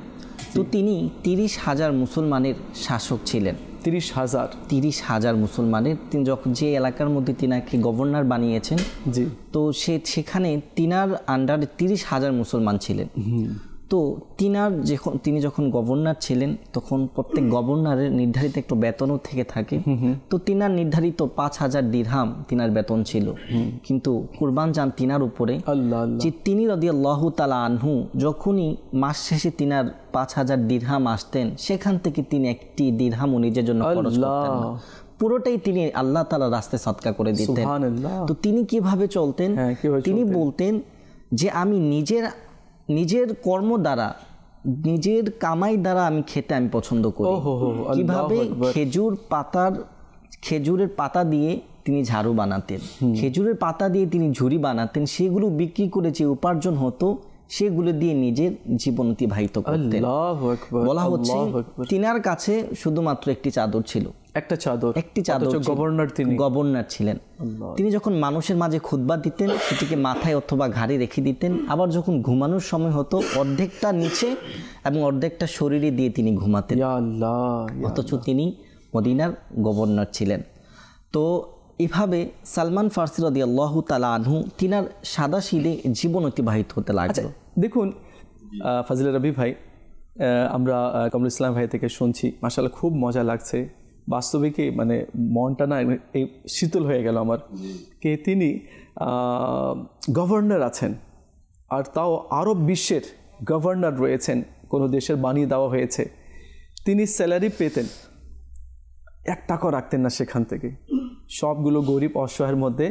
তো তিনি 30,000 মুসলমানের শাসক ছিলেন। 30,000 মুসলমানের তিনি যখন যে এলাকার মধ্যে তিনাকে গভর্নর বানিয়েছেন, জি, তো সেখানে তিনার আন্ডারে 30,000 মুসলমান ছিলেন। তো তিনি যখন গভর্নর ছিলেন তখন প্রত্যেক গভর্নরের নির্ধারিত একটু বেতনও থেকে থাকে। তো তিনার নির্ধারিত 5,000 দিরহাম তিনার বেতন ছিল। কিন্তু কুরবান যান তিনার উপরে যে তিনি রাদিয়াল্লাহু তাআলা আনহু যখনই মাস শেষে তিনার 5,000 দিরহাম আসতেন, সেখান থেকে তিনি একটি দিরহামও নিজের জন্য খরচ করতেন না, পুরোটাই তিনি আল্লাহ তাআলার রাস্তায় সদকা করে দিতেন। তো তিনি কিভাবে চলতেন? তিনি বলতেন যে আমি নিজের কর্ম দ্বারা, নিজের কামাই দ্বারা আমি খেতে আমি পছন্দ করি। কিভাবে? খেজুরের পাতা দিয়ে তিনি ঝাড়ু বানাতেন, খেজুরের পাতা দিয়ে তিনি ঝুড়ি বানাতেন, সেগুলো বিক্রি করে যে উপার্জন হতো সেগুলো দিয়ে নিজের জীবন অতিবাহিত করতেন। বলা হচ্ছে তিনার কাছে শুধুমাত্র একটি চাদর ছিল, একটি চাদর। গভর্নর ছিলেন তিনি। যখন মানুষের মাঝে খুতবা দিতেন সেটিকে মাথায় অথবা ঘাড়ে রেখে দিতেন। আবার যখন ঘুমানোর সময় হতো অর্ধেকটা নিচে এবং অর্ধেকটা শরীরে দিয়ে তিনি ঘুমাতেন। অথচ তিনি মদিনার গভর্নর ছিলেন। তো এভাবে সালমান ফার্সি রাদিয়াল্লাহু তাআলা আনহু তিনার সাদাসিধে জীবন অতিবাহিত হতে লাগলো। দেখুন ফাজিল রবি ভাই, আমরা কামরুল ইসলাম ভাই থেকে শুনছি, মাশাআল্লাহ খুব মজা লাগছে। বাস্তবে কি মানে মনটা না এই শীতল হয়ে গেল আমার, কে তিনি গভর্নর আছেন, আর তাও আরব বিশ্বের গভর্নর রয়েছেন, কোনো দেশের বানিয়ে দেওয়া হয়েছে। তিনি স্যালারি পেতেন, 1 টাকাও রাখতেন না সেখান থেকে, সবগুলো গরিব অসহায়ের মধ্যে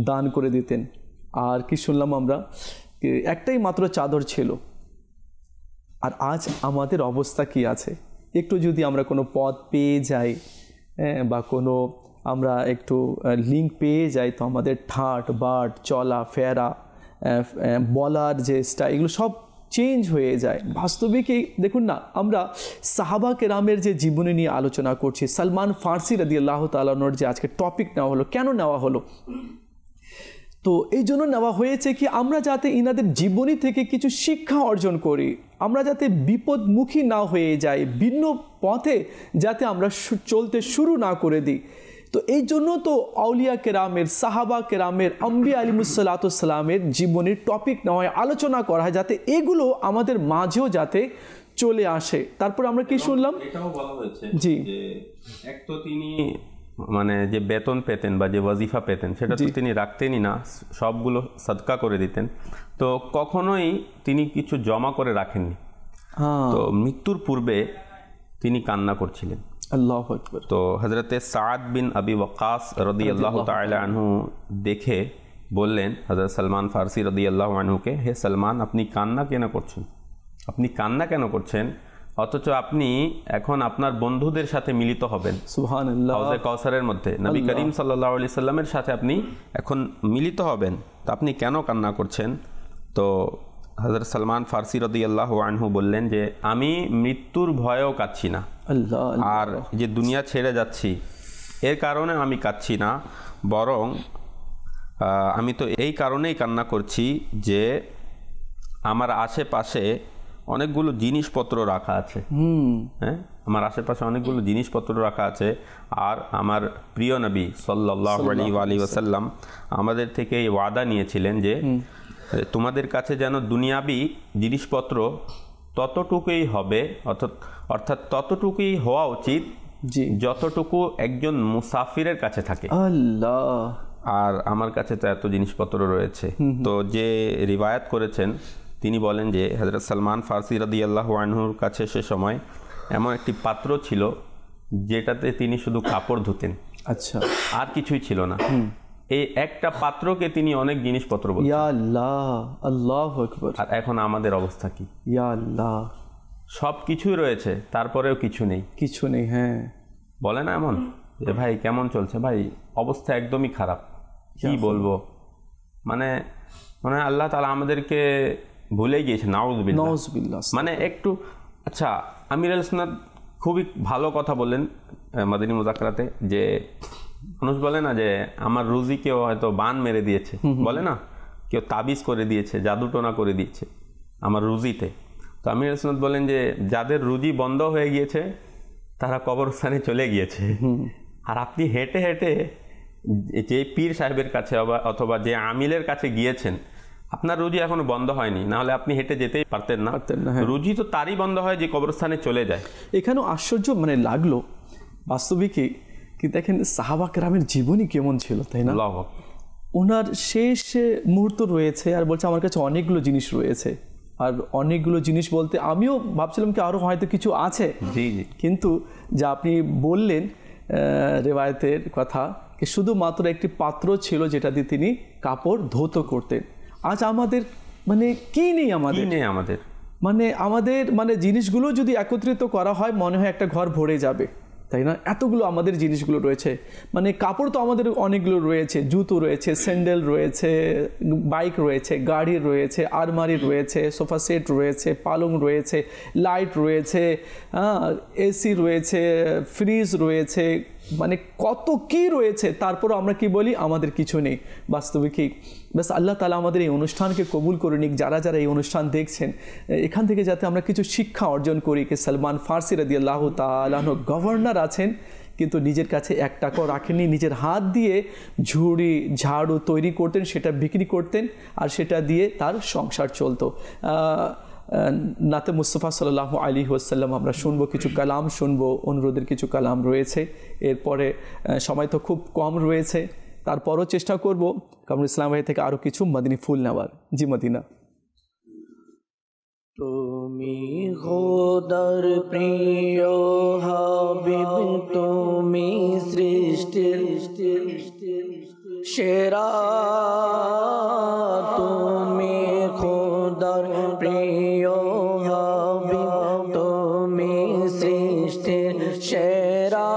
দান করে দিতেন। আর কি শুনলাম আমরা, একটাই মাত্র চাদর ছিল। আর আজ আমাদের অবস্থা কি আছে? একটু যদি আমরা কোনো পদ পেয়ে যাই বা কোনো আমরা একটু লিঙ্ক পেয়ে যাই, তো আমাদের ঠাট বাট চলা ফেরা বলার যে স্টাইল, এগুলো সব চেঞ্জ হয়ে যায়। বাস্তবিকই দেখুন না, আমরা সাহাবা কেরামের যে জীবনী নিয়ে আলোচনা করছি, সালমান ফার্সি রাদিয়াল্লাহু তাআলা আনহুর যে আজকে টপিক নেওয়া হলো, কেন নেওয়া হলো? তো এই জন্য নেওয়া হয়েছে কি আমরা যাতে ইনাদের জীবনী থেকে কিছু শিক্ষা অর্জন করি, আমরা যাতে বিপদমুখী না হয়ে যাই, ভিন্ন পথে যাতে আমরা চলতে শুরু না করে দিই। তো এই জন্য তো আউলিয়া কেরামের, সাহাবা কেরামের, আম্বিয়া আলাইহিমুসসালামের জীবনের টপিক নেওয়া হয়, আলোচনা করা হয়, যাতে এগুলো আমাদের মাঝেও যাতে চলে আসে। তারপর আমরা কি শুনলাম, এটাও বলা হয়েছে জি, যে এক তো তিনি মানে যে বেতন পেতেন বা যে ওয়াজিফা পেতেন সেটা তো তিনি রাখতেনই না, সবগুলো সাদকা করে দিতেন। তো কখনোই তিনি কিছু জমা করে রাখেননি। তো মৃত্যুর পূর্বে তিনি কান্না করছিলেন। আল্লাহু আকবার। তো হযরতে সাদ বিন আবি ওয়াক্কাস রাদিয়াল্লাহু তাআলা আনহু দেখে বললেন হযরত সালমান ফার্সি রাদিয়াল্লাহু আনহুকে, হে সালমান, আপনি কান্না কেন করছেন? আপনি কান্না কেন করছেন? অথচ আপনি এখন আপনার বন্ধুদের সাথে মিলিত হবেন সুবহানাল্লাহ, হাউজে কাউসারের মধ্যে নবী করিম সাল্লাল্লাহু আলাইহি সাল্লামের সাথে আপনি এখন মিলিত হবেন, তো আপনি কেন কান্না করছেন? তো হযরত সালমান ফার্সি রাদিয়াল্লাহু আনহু বললেন যে আমি মৃত্যুর ভয়েও কাঁদছি না, আর যে দুনিয়া ছেড়ে যাচ্ছি এর কারণে আমি কাঁদছি না, বরং আমি তো এই কারণেই কান্না করছি যে আমার আশেপাশে অনেকগুলো জিনিসপত্র রাখা আছে। হ্যাঁ, আমার আশেপাশে অনেকগুলো জিনিসপত্র রাখা আছে, আর আমার প্রিয় নবী সাল্লাল্লাহু আলাইহি ওয়াসাল্লাম আমাদের থেকে এই ওয়াদা নিয়েছিলেন যে তোমাদের কাছে যেন দুনিয়াবি জিনিসপত্র ততটুকুই হবে, অর্থাৎ ততটুকুই হওয়া উচিত যতটুকু একজন মুসাফিরের কাছে থাকে। আল্লাহ, আর আমার কাছে তো এত জিনিসপত্র রয়েছে। তো যে রিওয়ায়াত করেছেন তিনি বলেন যে হযরত সালমান ফার্সি রাদিয়াল্লাহু আনহুর কাছে সে সময় এমন একটি পাত্র ছিল যেটাতে তিনি শুধু কাপড় ধুতেন, আচ্ছা, আর কিছুই ছিল না। এই একটা পাত্রকে তিনি অনেক জিনিসপত্র বলতেন। ইয়া আল্লাহ, আল্লাহু আকবার। আর এখন আমাদের অবস্থা কি? ইয়া আল্লাহ, সব কিছুই রয়েছে তারপরেও কিছু নেই। হ্যাঁ, বলে না এমন যে ভাই কেমন চলছে? ভাই অবস্থা একদমই খারাপ, কি বলবো, মানে আল্লাহ তাআলা আমাদেরকে ভুলে গিয়েছে। নাউযুবিল্লাহ। মানে একটু, আচ্ছা, আমির আল সুন্নাত খুবই ভালো কথা বললেন মাদানী মুযাক্কারাতে যে মানুষ বলে না যে আমার রুজি কেউ হয়তো বান মেরে দিয়েছে, বলে না কেউ তাবিজ করে দিয়েছে, জাদুটোনা করে দিয়েছে আমার রুজিতে। তো আমির সুন্নাত বলেন যে যাদের রুজি বন্ধ হয়ে গিয়েছে তারা কবরস্থানে চলে গিয়েছে, আর আপনি হেঁটে হেঁটে যে পীর সাহেবের কাছে অথবা যে আমিলের কাছে গিয়েছেন, আপনার রুজি এখনো বন্ধ হয়নি, নাহলে আপনি হেঁটে যেতেই পারতেন না। রুজি তো তারই বন্ধ হয় যে কবরস্থানে চলে যায়। এখানেও আশ্চর্য মানে লাগলো বাস্তবিকই কি, দেখেন সাহাবা কেরামের জীবনী কেমন ছিল, তাই না? ওনার শেষ মুহূর্ত রয়েছে আর বলছে আমার কাছে অনেকগুলো জিনিস রয়েছে। আর অনেকগুলো জিনিস বলতে আমিও ভাবছিলাম কি আরও হয়তো কিছু আছে, কিন্তু যা আপনি বললেন রেওয়ায়তের কথা, কি শুধুমাত্র একটি পাত্র ছিল যেটা দিয়ে তিনি কাপড় ধৌত করতেন। আজ আমাদের মানে কি নেই আমাদের মানে আমাদের মানে জিনিসগুলো যদি একত্রিত করা হয় মনে হয় একটা ঘর ভরে যাবে, তাই না? এতগুলো আমাদের জিনিসগুলো রয়েছে, মানে কাপড় তো আমাদের অনেকগুলো রয়েছে, জুতো রয়েছে, স্যান্ডেল রয়েছে, বাইক রয়েছে, গাড়ি রয়েছে, আলমারি রয়েছে, সোফা সেট রয়েছে, পালং রয়েছে, লাইট রয়েছে, এসি রয়েছে, ফ্রিজ রয়েছে, মানে কত কি রয়েছে। তারপরও আমরা কি বলি আমাদের কিছু নেই। বাস্তবিকই ব্যাস আল্লাহ তাআলা আমাদের এই অনুষ্ঠানকে কবুল করে নিক। যারা যারা এই অনুষ্ঠান দেখছেন এখান থেকে যাতে আমরা কিছু শিক্ষা অর্জন করি। কি সালমান ফার্সি রাদিয়াল্লাহু তাআলা আনহু গভর্নর আছেন কিন্তু নিজের কাছে এক টাকাও রাখেননি, নিজের হাত দিয়ে ঝুড়ি ঝাড়ু তৈরি করতেন, সেটা বিক্রি করতেন আর সেটা দিয়ে তার সংসার চলতো। নাতে মুস্তাফা সাল্লাল্লাহু আলাইহি ওয়াসাল্লাম আমরা শুনবো, কিছু কালাম শুনবো, অনুরোধের কিছু কালাম রয়েছে। এরপরে সময় তো খুব কম রয়েছে, তারপরও চেষ্টা করব কামরুল ইসলাম ভাই থেকে আরও কিছু মদিনী ফুল নেওয়ার। জি মদিনা। তুমি খোদার প্রিয় হাবিব, তুমি সৃষ্টির সেরা, তুমি খোদার প্রিয় হাবিব, তুমি সৃষ্টির সেরা,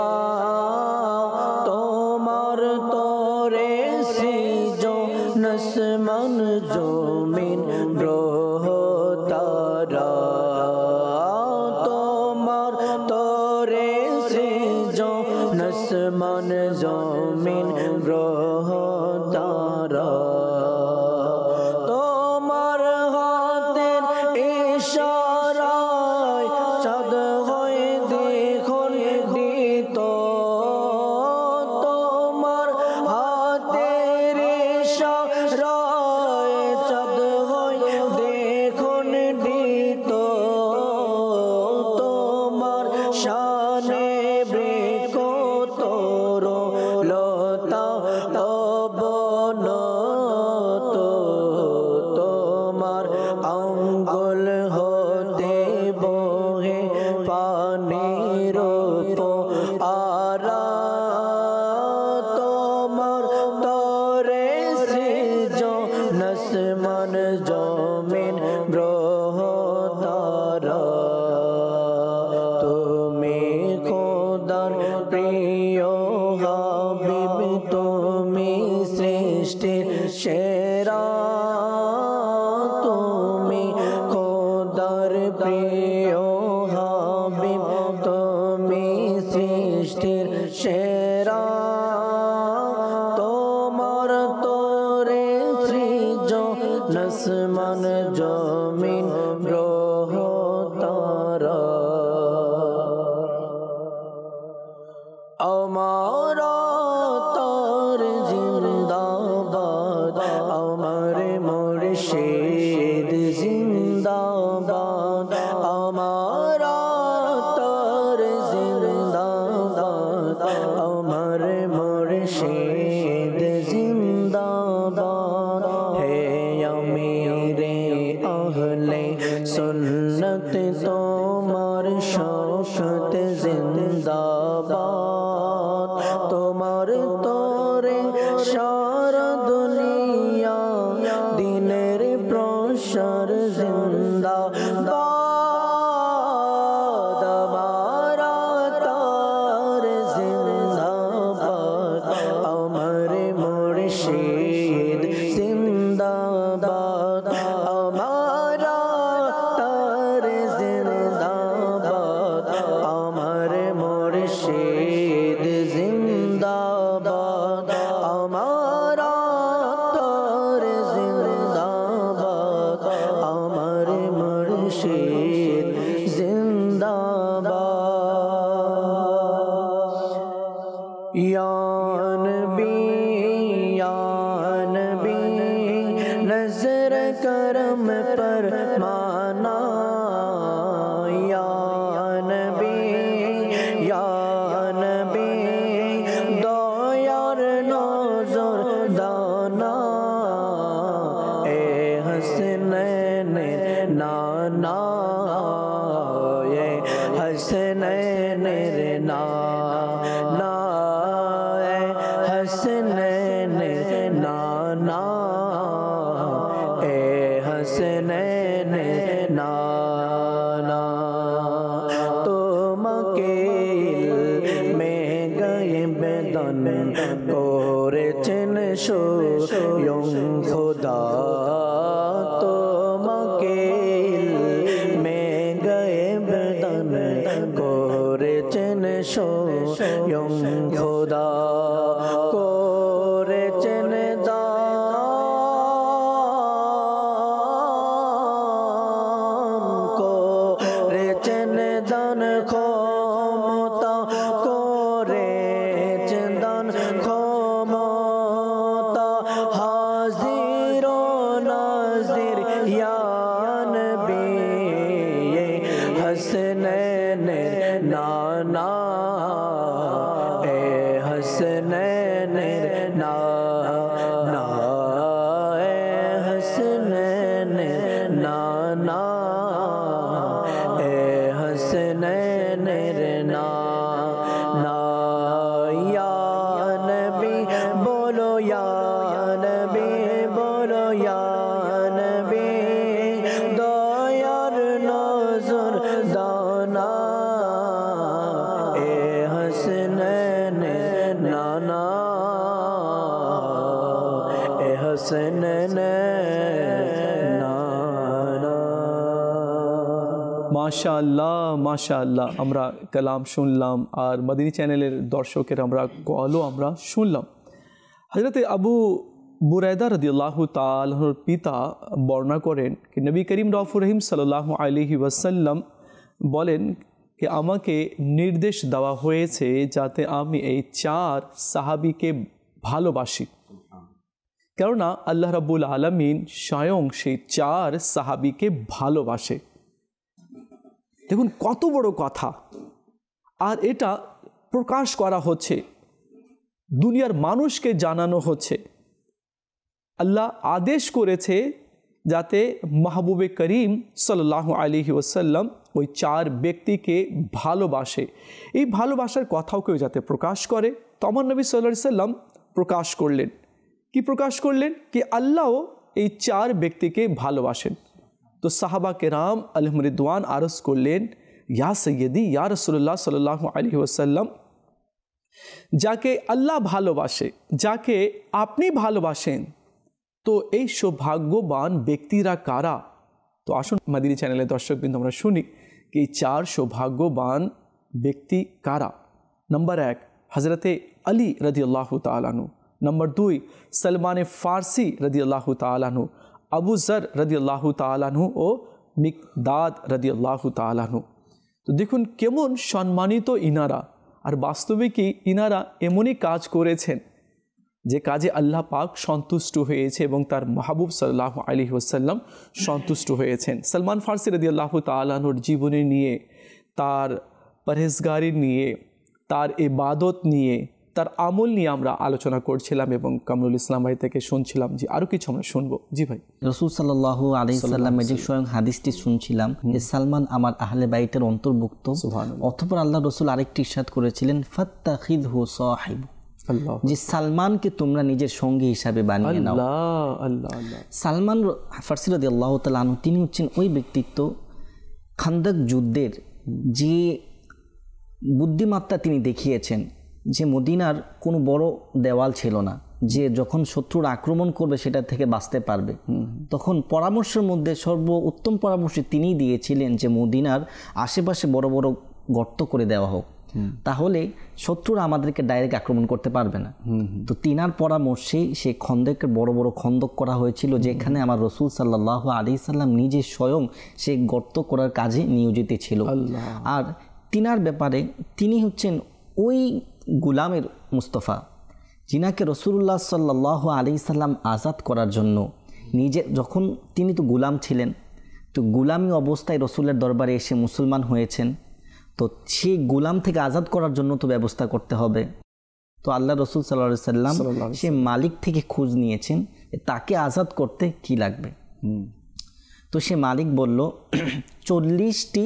তোমার তরে সৃজন আসমান জমিন গ্রহ তারা, তোমার তরে সৃজন আসমান জমিন গ্রহ তারা, তোমার হাতের ইশারায় চাঁদ হয় দ্বিখণ্ডিত, তোমার হাতের ইশারায় চাঁদ হয় দ্বিখণ্ডিত, তোমার শানে বৃক্ষ তরুলতা অবনত, তোমার আঙ্গুল হতে বহে পানির ফোয়ারা, তোমার তরে সৃজন আসমান জমিন গ্রহ তারা, তুমি খোদার প্রিয় হাবিব, তুমি সৃষ্টির সেরা, তুমি খোদার প্রিয় হাবিব, তুমি সৃষ্টির সেরা, তোমার তরে সৃজন আসমান জমিন গ্রহ তারা, আমার তার জিন্দাবাদ, আমার মুর্শিদ জিন্দাবাদ, আমার তার জিন্দাবাদ, আমার মুর্শিদ জিন্দাবাদ, হে আমিরে আহলে সুন্নত তোমার শওকত জিন্দাবাদ, তোমার তরে সারা দুনিয়া দিনের প্রসার জিন্দাবাদ, আমার তার জিন্দাবাদ, আমার মুর্শিদ জিন্দাবাদ, আমার তার জিন্দাবাদ, আমার মুর্শিদ জিন্দাবাদ। या नबी नजर करम पर माना या नबी दो यार नजर दाना ए हसनैन नाना ए हसनैन नाना ए हसनैन नाना ए हसनैन नाना তোমাকে ইলমে গায়েব দান করেছেন স্বয়ং খোদা তোমাকে ইলমে গায়েব দান করেছেন স্বয়ং খোদা করেছেন দান ক্ষমতা করেছেন দান ক্ষমতা হাজির ও নাজির ইয়া নবী হসনैन নানা এ হসনैन নানা এ হসনैन নানা हसनैन नाना या नबी बोलो या नबी बोलो या नबी दो यार नजर दाना ए हसनैन नाना ए हसनैन মাশাআল্লাহ মাশাআল্লাহ। আমরা কালাম শুনলাম আর মদিনী চ্যানেলের দর্শকের আমরা কলও আমরা শুনলাম। হযরত আবু বুরায়দা রাদিয়াল্লাহু তাআলার পিতা বর্ণনা করেন कि নবী করিম রাউফুর রহিম সাল্লাল্লাহু আলাইহি ওয়াসাল্লাম বলেন कि আমাকে নির্দেশ দেওয়া হয়েছে যাতে আমি এই চার সাহাবীকে ভালোবাসি, কেননা আল্লাহ রাব্বুল আলামিন স্বয়ং সেই চার সাহাবীকে ভালোবাসে। দেখুন কত বড় কথা, আর এটা প্রকাশ করা হচ্ছে, দুনিয়ার মানুষকে জানানো হচ্ছে। আল্লাহ আদেশ করেছে যাতে মাহবুবে করিম সাল্লাল্লাহু আলাইহি ওয়াসাল্লাম ওই চার ব্যক্তিকে ভালোবাসে। এই ভালোবাসার কথাও কেউ যাতে প্রকাশ করে, তো আমার নবী সাল্লাল্লাহু আলাইহি ওয়াসাল্লাম প্রকাশ করলেন। কি প্রকাশ করলেন? কি আল্লাহ এই চার ব্যক্তিকে ভালোবাসেন। তো সাহাবা কেরাম আলাইহিম রিদওয়ান আরজ করলেন, ইয়া সৈয়দি ইয়া রাসূলুল্লাহ সাল্লাল্লাহু আলাইহি ওয়াসাল্লাম, যাকে আল্লাহ ভালোবাসে, যাকে আপনি ভালোবাসেন, তো এই সৌভাগ্যবান ব্যক্তিরা কারা? তো আসুন মদিনী চ্যানেলের দর্শকবৃন্দ আমরা শুনি कि এই চার সৌভাগ্যবান ব্যক্তি কারা। নম্বর 1 হযরতে আলী রাদিয়াল্লাহু তাআলা আনহু, নম্বর 2 সলমান ফারসি রাদিয়াল্লাহু তাআলা আনহু, আবু যর রাদিয়াল্লাহু তাআলা আনহু ও মিকদাদ রাদিয়াল্লাহু তাআলা আনহু। তো দেখুন কেমন সম্মানিত ইনারা, আর বাস্তবে কি ইনারা এমনই কাজ করেছেন যে কাজে আল্লাহ পাক সন্তুষ্ট হয়েছে এবং তার মাহবুব সাল্লাল্লাহু আলাইহি ওয়াসাল্লাম সন্তুষ্ট হয়েছেন। সলমান ফারসি রাদিয়াল্লাহু তাআলা আনহুর জীবনী নিয়ে, তার পরহেজগারি নিয়ে, তার ইবাদত নিয়ে, তার আমল নিয়ে আমরা আলোচনা করছিলাম এবং কামরুল ইসলাম ভাই থেকে শুনছিলাম। জি আরও কিছু আমরা শুনবো। জি ভাই, রাসূল সাল্লাল্লাহু আলাইহি সাল্লামের যে স্বয়ং হাদিসটি শুনছিলাম যে সালমান আমার আহলে বাইতের অন্তর্ভুক্ত, অতঃপর আল্লাহ রাসূল আরেকটি ইরশাদ করেছিলেন ফাত্তাখিযহু সাহিব, যে সালমানকে তোমরা নিজের সঙ্গী হিসাবে বানিয়ে নাও। সালমান ফারসি রাদিয়াল্লাহু তাআলা আনহু তিনি হচ্ছেন ওই ব্যক্তিত্ব খান্দক যুদ্ধের যে বুদ্ধিমত্তা তিনি দেখিয়েছেন, যে মদিনার কোনো বড় দেওয়াল ছিল না, যে যখন শত্রুর আক্রমণ করবে সেটা থেকে বাঁচতে পারবে, তখন পরামর্শের মধ্যে সর্বোত্তম পরামর্শ তিনিই দিয়েছিলেন যে মদিনার আশেপাশে বড় বড় গর্ত করে দেওয়া হোক, তাহলে শত্রুরা আমাদেরকে ডাইরেক্ট আক্রমণ করতে পারবে না। তো তিনার পরামর্শে সেই খন্দকের বড় বড় খন্দক করা হয়েছিল, যেখানে আমার রসুল সাল্লাল্লাহু আলাইহি সাল্লাম নিজে স্বয়ং সেই গর্ত করার কাজে নিয়োজিত ছিল। আর তিনার ব্যাপারে তিনি হচ্ছেন ওই গুলামের মুস্তফা, যিনাকে রসুল্লাহ সাল্লাল্লাহু আলাইহি সাল্লাম আজাদ করার জন্য যখন তিনি তো গুলাম ছিলেন, তো গুলামী অবস্থায় রসুলের দরবারে এসে মুসলমান হয়েছেন, তো সেই গুলাম থেকে আজাদ করার জন্য তো ব্যবস্থা করতে হবে। তো আল্লাহ রসুল সাল্লাল্লাহু আলাইহি সাল্লাম সে মালিক থেকে খোঁজ নিয়েছেন তাকে আজাদ করতে কি লাগবে। তো সে মালিক বলল 40টি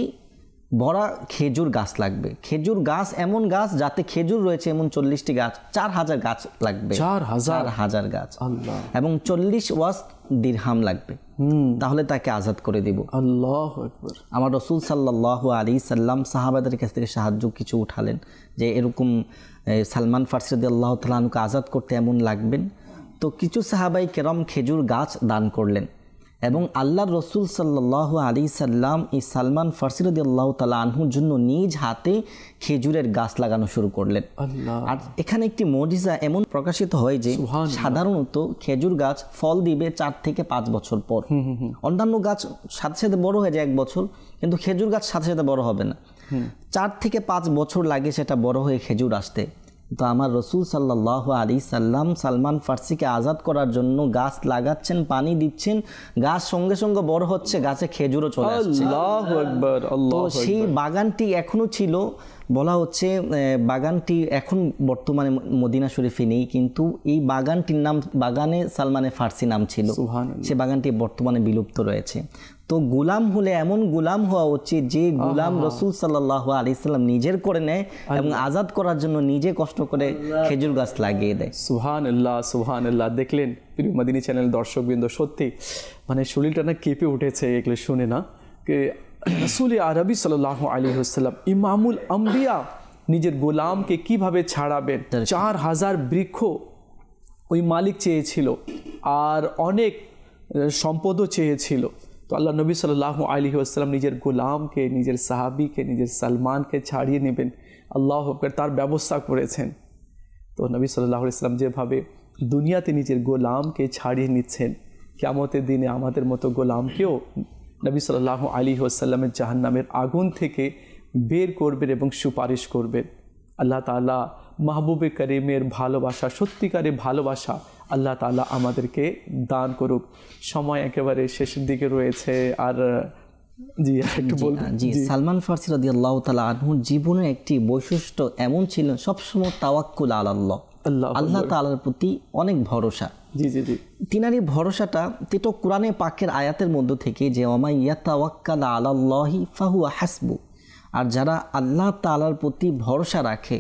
বড় খেজুর গাছ লাগবে। খেজুর গাছ এমন গাছ যাতে খেজুর রয়েছে এমন 40টি গাছ, 4000 গাছ লাগবে, 4000 গাছ, এবং 40 ওয়াস্ক দিরহাম লাগবে, তাহলে তাকে আজাদ করে দিব। আল্লাহু আকবার। আমার রাসূল সাল্লাল্লাহু আলাইহি সাল্লাম সাহাবাদের কাছ থেকে সাহায্য কিছু উঠালেন যে এরকম সালমান ফারসি রাদিয়াল্লাহু তাআলা আনহুকে আজাদ করতে এমন লাগবেন। তো কিছু সাহাবাই কেরাম খেজুর গাছ দান করলেন এবং আল্লাহর রসুল সাল্লাল্লাহু আলাইহি সাল্লাম এই সালমান ফারসি রাদিয়াল্লাহু তাআলা আনহুর জন্য নিজ হাতে খেজুরের গাছ লাগানো শুরু করলেন। আর এখানে একটি মুজিজা এমন প্রকাশিত হয় যে সাধারণত খেজুর গাছ ফল দিবে 4 থেকে 5 বছর পর। অন্যান্য গাছ সাথে সাথে বড় হয়ে যায় 1 বছর, কিন্তু খেজুর গাছ সাথে সাথে বড় হবে না, 4 থেকে 5 বছর লাগে সেটা বড় হয়ে খেজুর আসতে। তো আমার রসুল সাল্লাল্লাহু আলাইহি সাল্লাম সালমান ফারসিকে আজাদ করার জন্য গাছ লাগাচ্ছেন, পানি দিচ্ছেন, গাছ সঙ্গে সঙ্গে বড় হচ্ছে, গাছে খেজুরও চলে আসছে। আল্লাহু আকবার, আল্লাহু আকবার। তো সেই বাগানটি এখনো ছিল, বলা হচ্ছে বাগানটি এখন বর্তমানে মদিনা শরীফে নেই, কিন্তু এই বাগানটির নাম বাগানে সালমানে ফারসি নাম ছিল। সে বাগানটি বর্তমানে বিলুপ্ত রয়েছে। তো গোলাম হলে এমন গোলাম হওয়া উচিত যে গোলাম রসুল সাল্লাল্লাহু আলাইহি সাল্লাম নিজের করে নেয় এবং আজাদ করার জন্য নিজে কষ্ট করে খেজুর গাছ লাগিয়ে দেয়। সুবহানাল্লাহ, সুবহানাল্লাহ। দেখলেন প্রিয় মদিনী চ্যানেল দর্শকবৃন্দ, সত্যি মানে শরীরটা না কেঁপে উঠেছে এগুলো শুনে না, যে রাসূল আরবি সাল্লাল্লাহু আলাইহি ওয়াসাল্লাম ইমামুল আম্বিয়া নিজের গোলামকে কিভাবে ছাড়াবেন। 4000 বৃক্ষ ওই মালিক চেয়েছিল আর অনেক সম্পদও চেয়েছিল। তো আল্লাহ নবী সাল্লাল্লাহু আলাইহি ওয়াসাল্লাম নিজের গোলামকে, নিজের সাহাবীকে, নিজের সালমানকে ছাড়িয়ে নেবেন, আল্লাহু আকবার, তার ব্যবস্থা করেছেন। তো নবী সাল্লাল্লাহু আলাইহি ওয়াসাল্লাম যেভাবে দুনিয়াতে নিজের গোলামকে ছাড়িয়ে নিচ্ছেন, কিয়ামতের দিনে আমাদের মতো গোলামকেও নবী সাল্লাল্লাহু আলাইহি ওয়াসাল্লামের জাহান্নামের আগুন থেকে বের করবেন এবং সুপারিশ করবেন। আল্লাহ তাআলা মাহবুবে করিমের ভালোবাসা, সত্যিকারের ভালোবাসা আল্লাহ তাআলা আমাদেরকে দান করুক। সময় একেবারে শেষের দিকে রয়েছে, আর জি একটু বলবেন? জি, সালমান ফারসি রাদিয়াল্লাহু তাআলা আনহুর জীবনের একটি বৈশিষ্ট্য এমন ছিল, সবসময় তাওয়াক্কুল আলাল্লাহ, আল্লাহ তাআলার প্রতি অনেক ভরসা। জি জি জি। তিনার এই ভরসাটা তো কোরআনে পাকের আয়াতের মধ্য থেকে যে ওয়া ইয়াতাওয়াক্কাল আলাল্লাহি ফাহুয়া হাসবু, আর যারা আল্লাহ তাআলার প্রতি ভরসা রাখে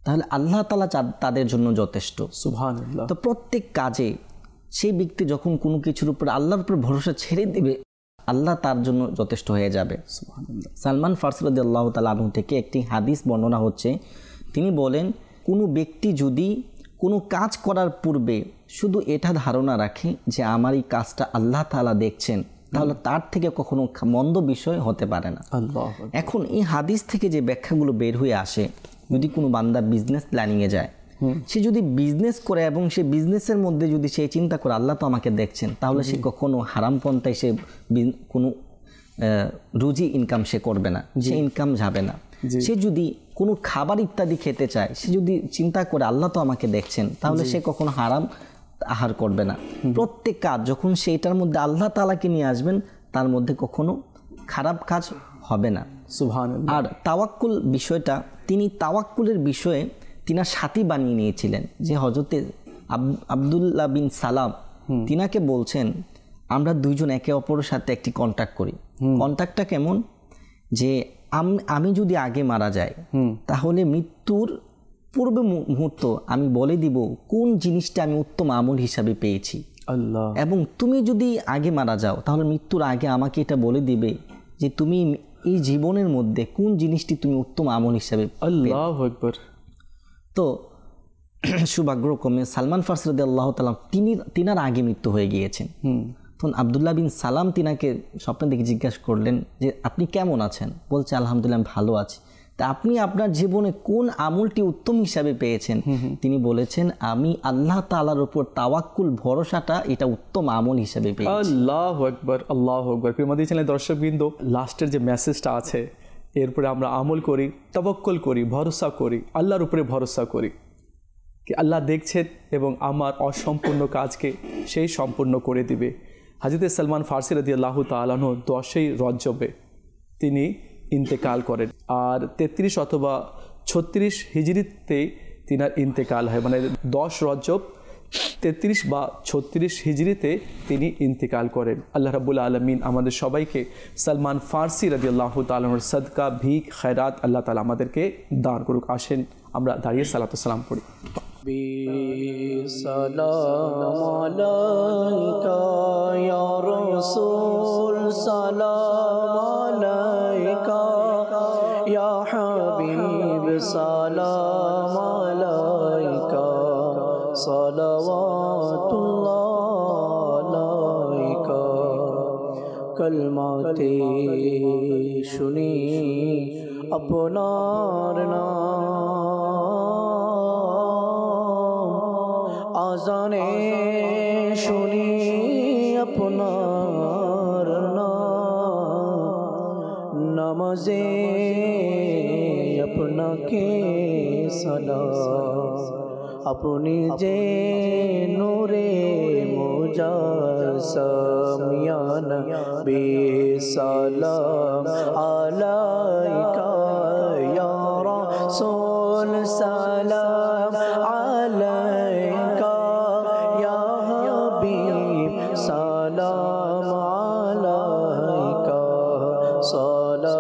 তাহলে আল্লাহ তাআলা তাদের জন্য যথেষ্ট। সুবহানাল্লাহ। তো প্রত্যেক কাজে সেই ব্যক্তি যখন কোনো কিছুর উপর আল্লাহর উপর ভরসা ছেড়ে দিবে, আল্লাহ তার জন্য যথেষ্ট হয়ে যাবে। সুবহানাল্লাহ। সালমান ফারসি রাদিয়াল্লাহু তাআলা আনহু থেকে একটি হাদিস বর্ণনা হচ্ছে, তিনি বলেন কোনো ব্যক্তি যদি কোনো কাজ করার পূর্বে শুধু এটা ধারণা রাখে যে আমার এই কাজটা আল্লাহ তাআলা দেখছেন, তাহলে তার থেকে কখনো মন্দ বিষয় হতে পারে না। এখন এই হাদিস থেকে যে ব্যাখ্যাগুলো বের হয়ে আসে, যদি কোনো বান্দা বিজনেস প্ল্যানিংয়ে যায়, সে যদি বিজনেস করে এবং সে বিজনেসের মধ্যে যদি সে চিন্তা করে আল্লাহ তো আমাকে দেখছেন, তাহলে সে কখনো হারাম পন্থায় সে কোনো রুজি ইনকাম সে করবে না, সে ইনকাম যাবে না। সে যদি কোনো খাবার ইত্যাদি খেতে চায়, সে যদি চিন্তা করে আল্লাহ তো আমাকে দেখছেন, তাহলে সে কখনো হারাম আহার করবে না। প্রত্যেক কাজ যখন সেটার মধ্যে আল্লাহ তাআলাকে নিয়ে আসবেন, তার মধ্যে কখনো খারাপ কাজ হবে না। সুবহানাল্লাহ। আর তাওয়াক্কুল বিষয়টা, তিনি তাওয়াক্কুলের বিষয়ে তিনার সাথী বানিয়ে নিয়েছিলেন, যে হযরতে আব্দুল্লাহ বিন সালাম তিনাকে বলছেন আমরা দুইজন একে অপরের সাথে একটি কন্ট্যাক্ট করি। কন্ট্যাক্টটা কেমন, যে আমি যদি আগে মারা যাই তাহলে মৃত্যুর পূর্বে মুহূর্ত আমি বলে দিব কোন জিনিসটা আমি উত্তম আমল হিসাবে পেয়েছি, আল্লাহ, এবং তুমি যদি আগে মারা যাও তাহলে মৃত্যুর আগে আমাকে এটা বলে দিবে যে তুমি এই জীবনের মধ্যে কোন জিনিসটি তুমি উত্তম আমল হিসাবে। আল্লাহু আকবার। তো সৌভাগ্যক্রমে সালমান ফারসি রাদিয়াল্লাহু তাআলা তিনার আগে মৃত্যু হয়ে গিয়েছেন। তখন আব্দুল্লাহ বিন সালাম তিনাকে স্বপ্নে দেখে জিজ্ঞাসা করলেন যে আপনি কেমন আছেন? বলছে আলহামদুলিল্লাহ ভালো আছি। তা আপনি আপনার জীবনে কোন আমলটি উত্তম হিসাবে পেয়েছেন? তিনি বলেছেন আমি আল্লাহ তাআলার উপর তাওয়াক্কুল, ভরসাটা এটা উত্তম আমল হিসাবে পেয়েছি। আল্লাহু আকবার, আল্লাহু আকবার। প্রিয় মদিনা চ্যানেলের দর্শকবৃন্দ, লাস্টের যে মেসেজটা আছে, এরপরে আমরা আমল করি, তাওয়াক্কুল করি, ভরসা করি, আল্লাহর উপরে ভরসা করি। কি আল্লাহ দেখছেন এবং আমার অসম্পূর্ণ কাজকে সেই সম্পূর্ণ করে দিবে। হযরত সালমান ফারসি রাদিয়াল্লাহু তাআলা আনহু 10ই রজবে তিনি ইন্তেকাল করেন, আর 33 অথবা 36 হিজরিতে তিনার ইন্তেকাল হয়, মানে 10 রজব 33 বা 36 হিজরিতে তিনি ইন্তেকাল করেন। আল্লাহ রাব্বুল আলামিন আমাদের সবাইকে সালমান ফারসি রাদিয়াল্লাহু তাআলা আনহুর সাদকা, ভিক, খায়রাত আল্লাহ তাআলা আমাদেরকে দান করুক। আসেন আমরা দাঁড়িয়ে সালাতু সালাম পড়ি। সালাম আলাইকা ইয়া রাসূল, সালাম আলাইকা ইয়া হাবিব, সালাম আলাইকা সালাওয়াতুল্লাহ আলাইকা। কলমাতে শুনি আপনার নাম, আজানে শুনি আপনার নাম, নামাজে আপনাকে সালাম। আপনি যে নূরে মুজাসসাম, ইয়া নবী সালাম আলাইকা ইয়া রাসূল, সালাম আলাইকা ইয়া হাবিব, সালাম আলাইকা সালাওয়াতুল্লাহ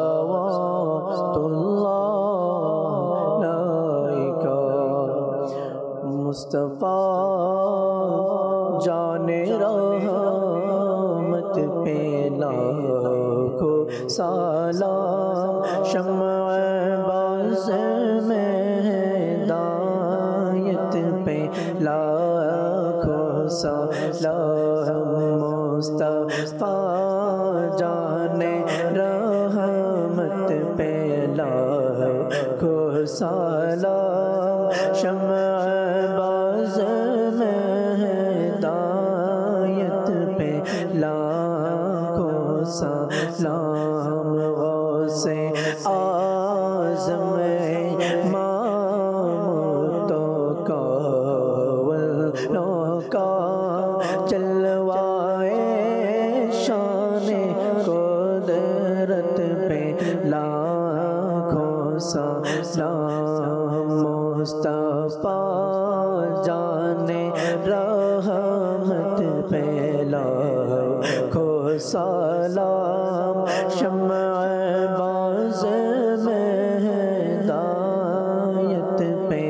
আলাইকা। মুস্তাফা জানে रहमत पे लाखो सलाम, शम्अ बाज़ में हिदायत पे लाखो सलाम। मुस्तफा जाने रहमत पे लाखो सलाम, शम्अ बाज़ में हिदायत पे लाखों सलाम। गौसे आज़म इमामतो का वलों का जलवाए शान कुदरत पे लाखों सलाम। मुस्तफा जाने रहमत पे लाखों सलाम, शम्अ बाज़ में हिदायत पे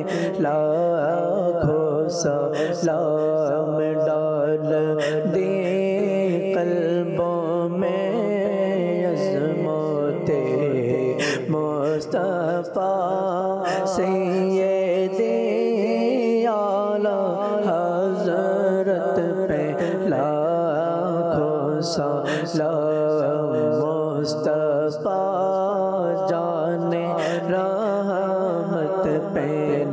लाखों सलाम। डाल दे क़ल्बों में अज़मते मुस्तफा, सैयदे आला हज़रत पे लाखों सलाम। मुस्तफा जाने रहमत पे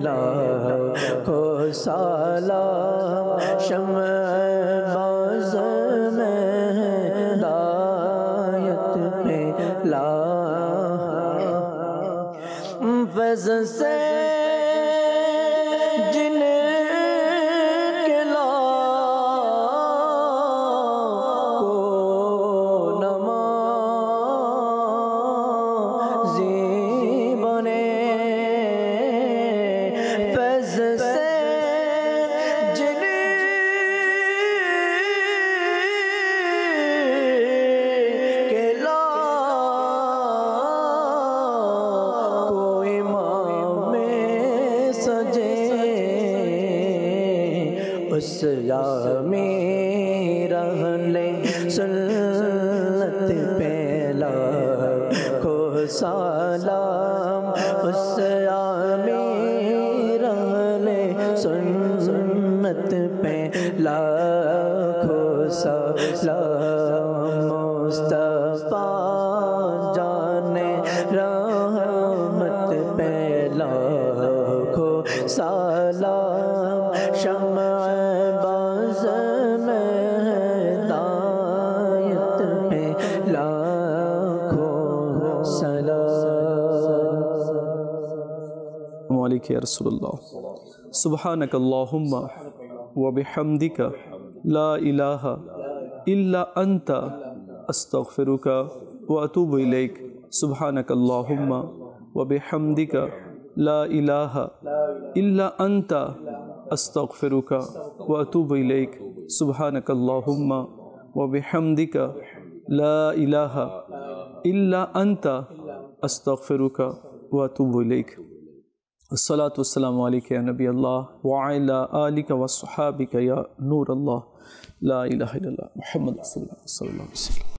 लाखों सलाम, शम्अ बाज़ में हिदायत पे लाखों। फज़ से जिनके लाखों नमाज़ी बने, फज़ से जिनके लाखों इमाम सजे, उस यामी रहले सुन्नत पे लाखों सलाम। उस यामी रहले सुन्नत पे लाखों सलाम। मुस्तफा जाने रहमत पे लाखों सलाम, शम्अ बाज़ में हिदायत पे लाखों सलाम। वालेकुम या रसूलुल्लाह سبحانک اللہم و بحمدک لا الہ الا انت استغفرک و اتوب الیک سبحانک اللہم و بحمدک لا الہ الا انت استغفرک و اتوب الیک سبحانک اللہم و بحمدک لا الہ الا انت استغفرک و اتوب الیک. الصلاة والسلام علیک یا نبی اللہ وعلی آلک وصحابک یا نور اللہ لا الہ الا اللہ محمد رسول اللہ صلی اللہ علیہ وسلم.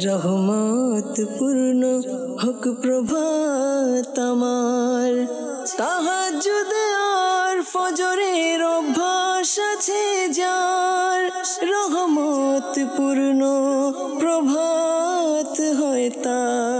রহমত পূর্ণ হোক প্রভাত আমার, তাহাজ্জুদ আর ফজরের অভ্যাস আছে যার, রহমত পূর্ণ প্রভাত হয় তার।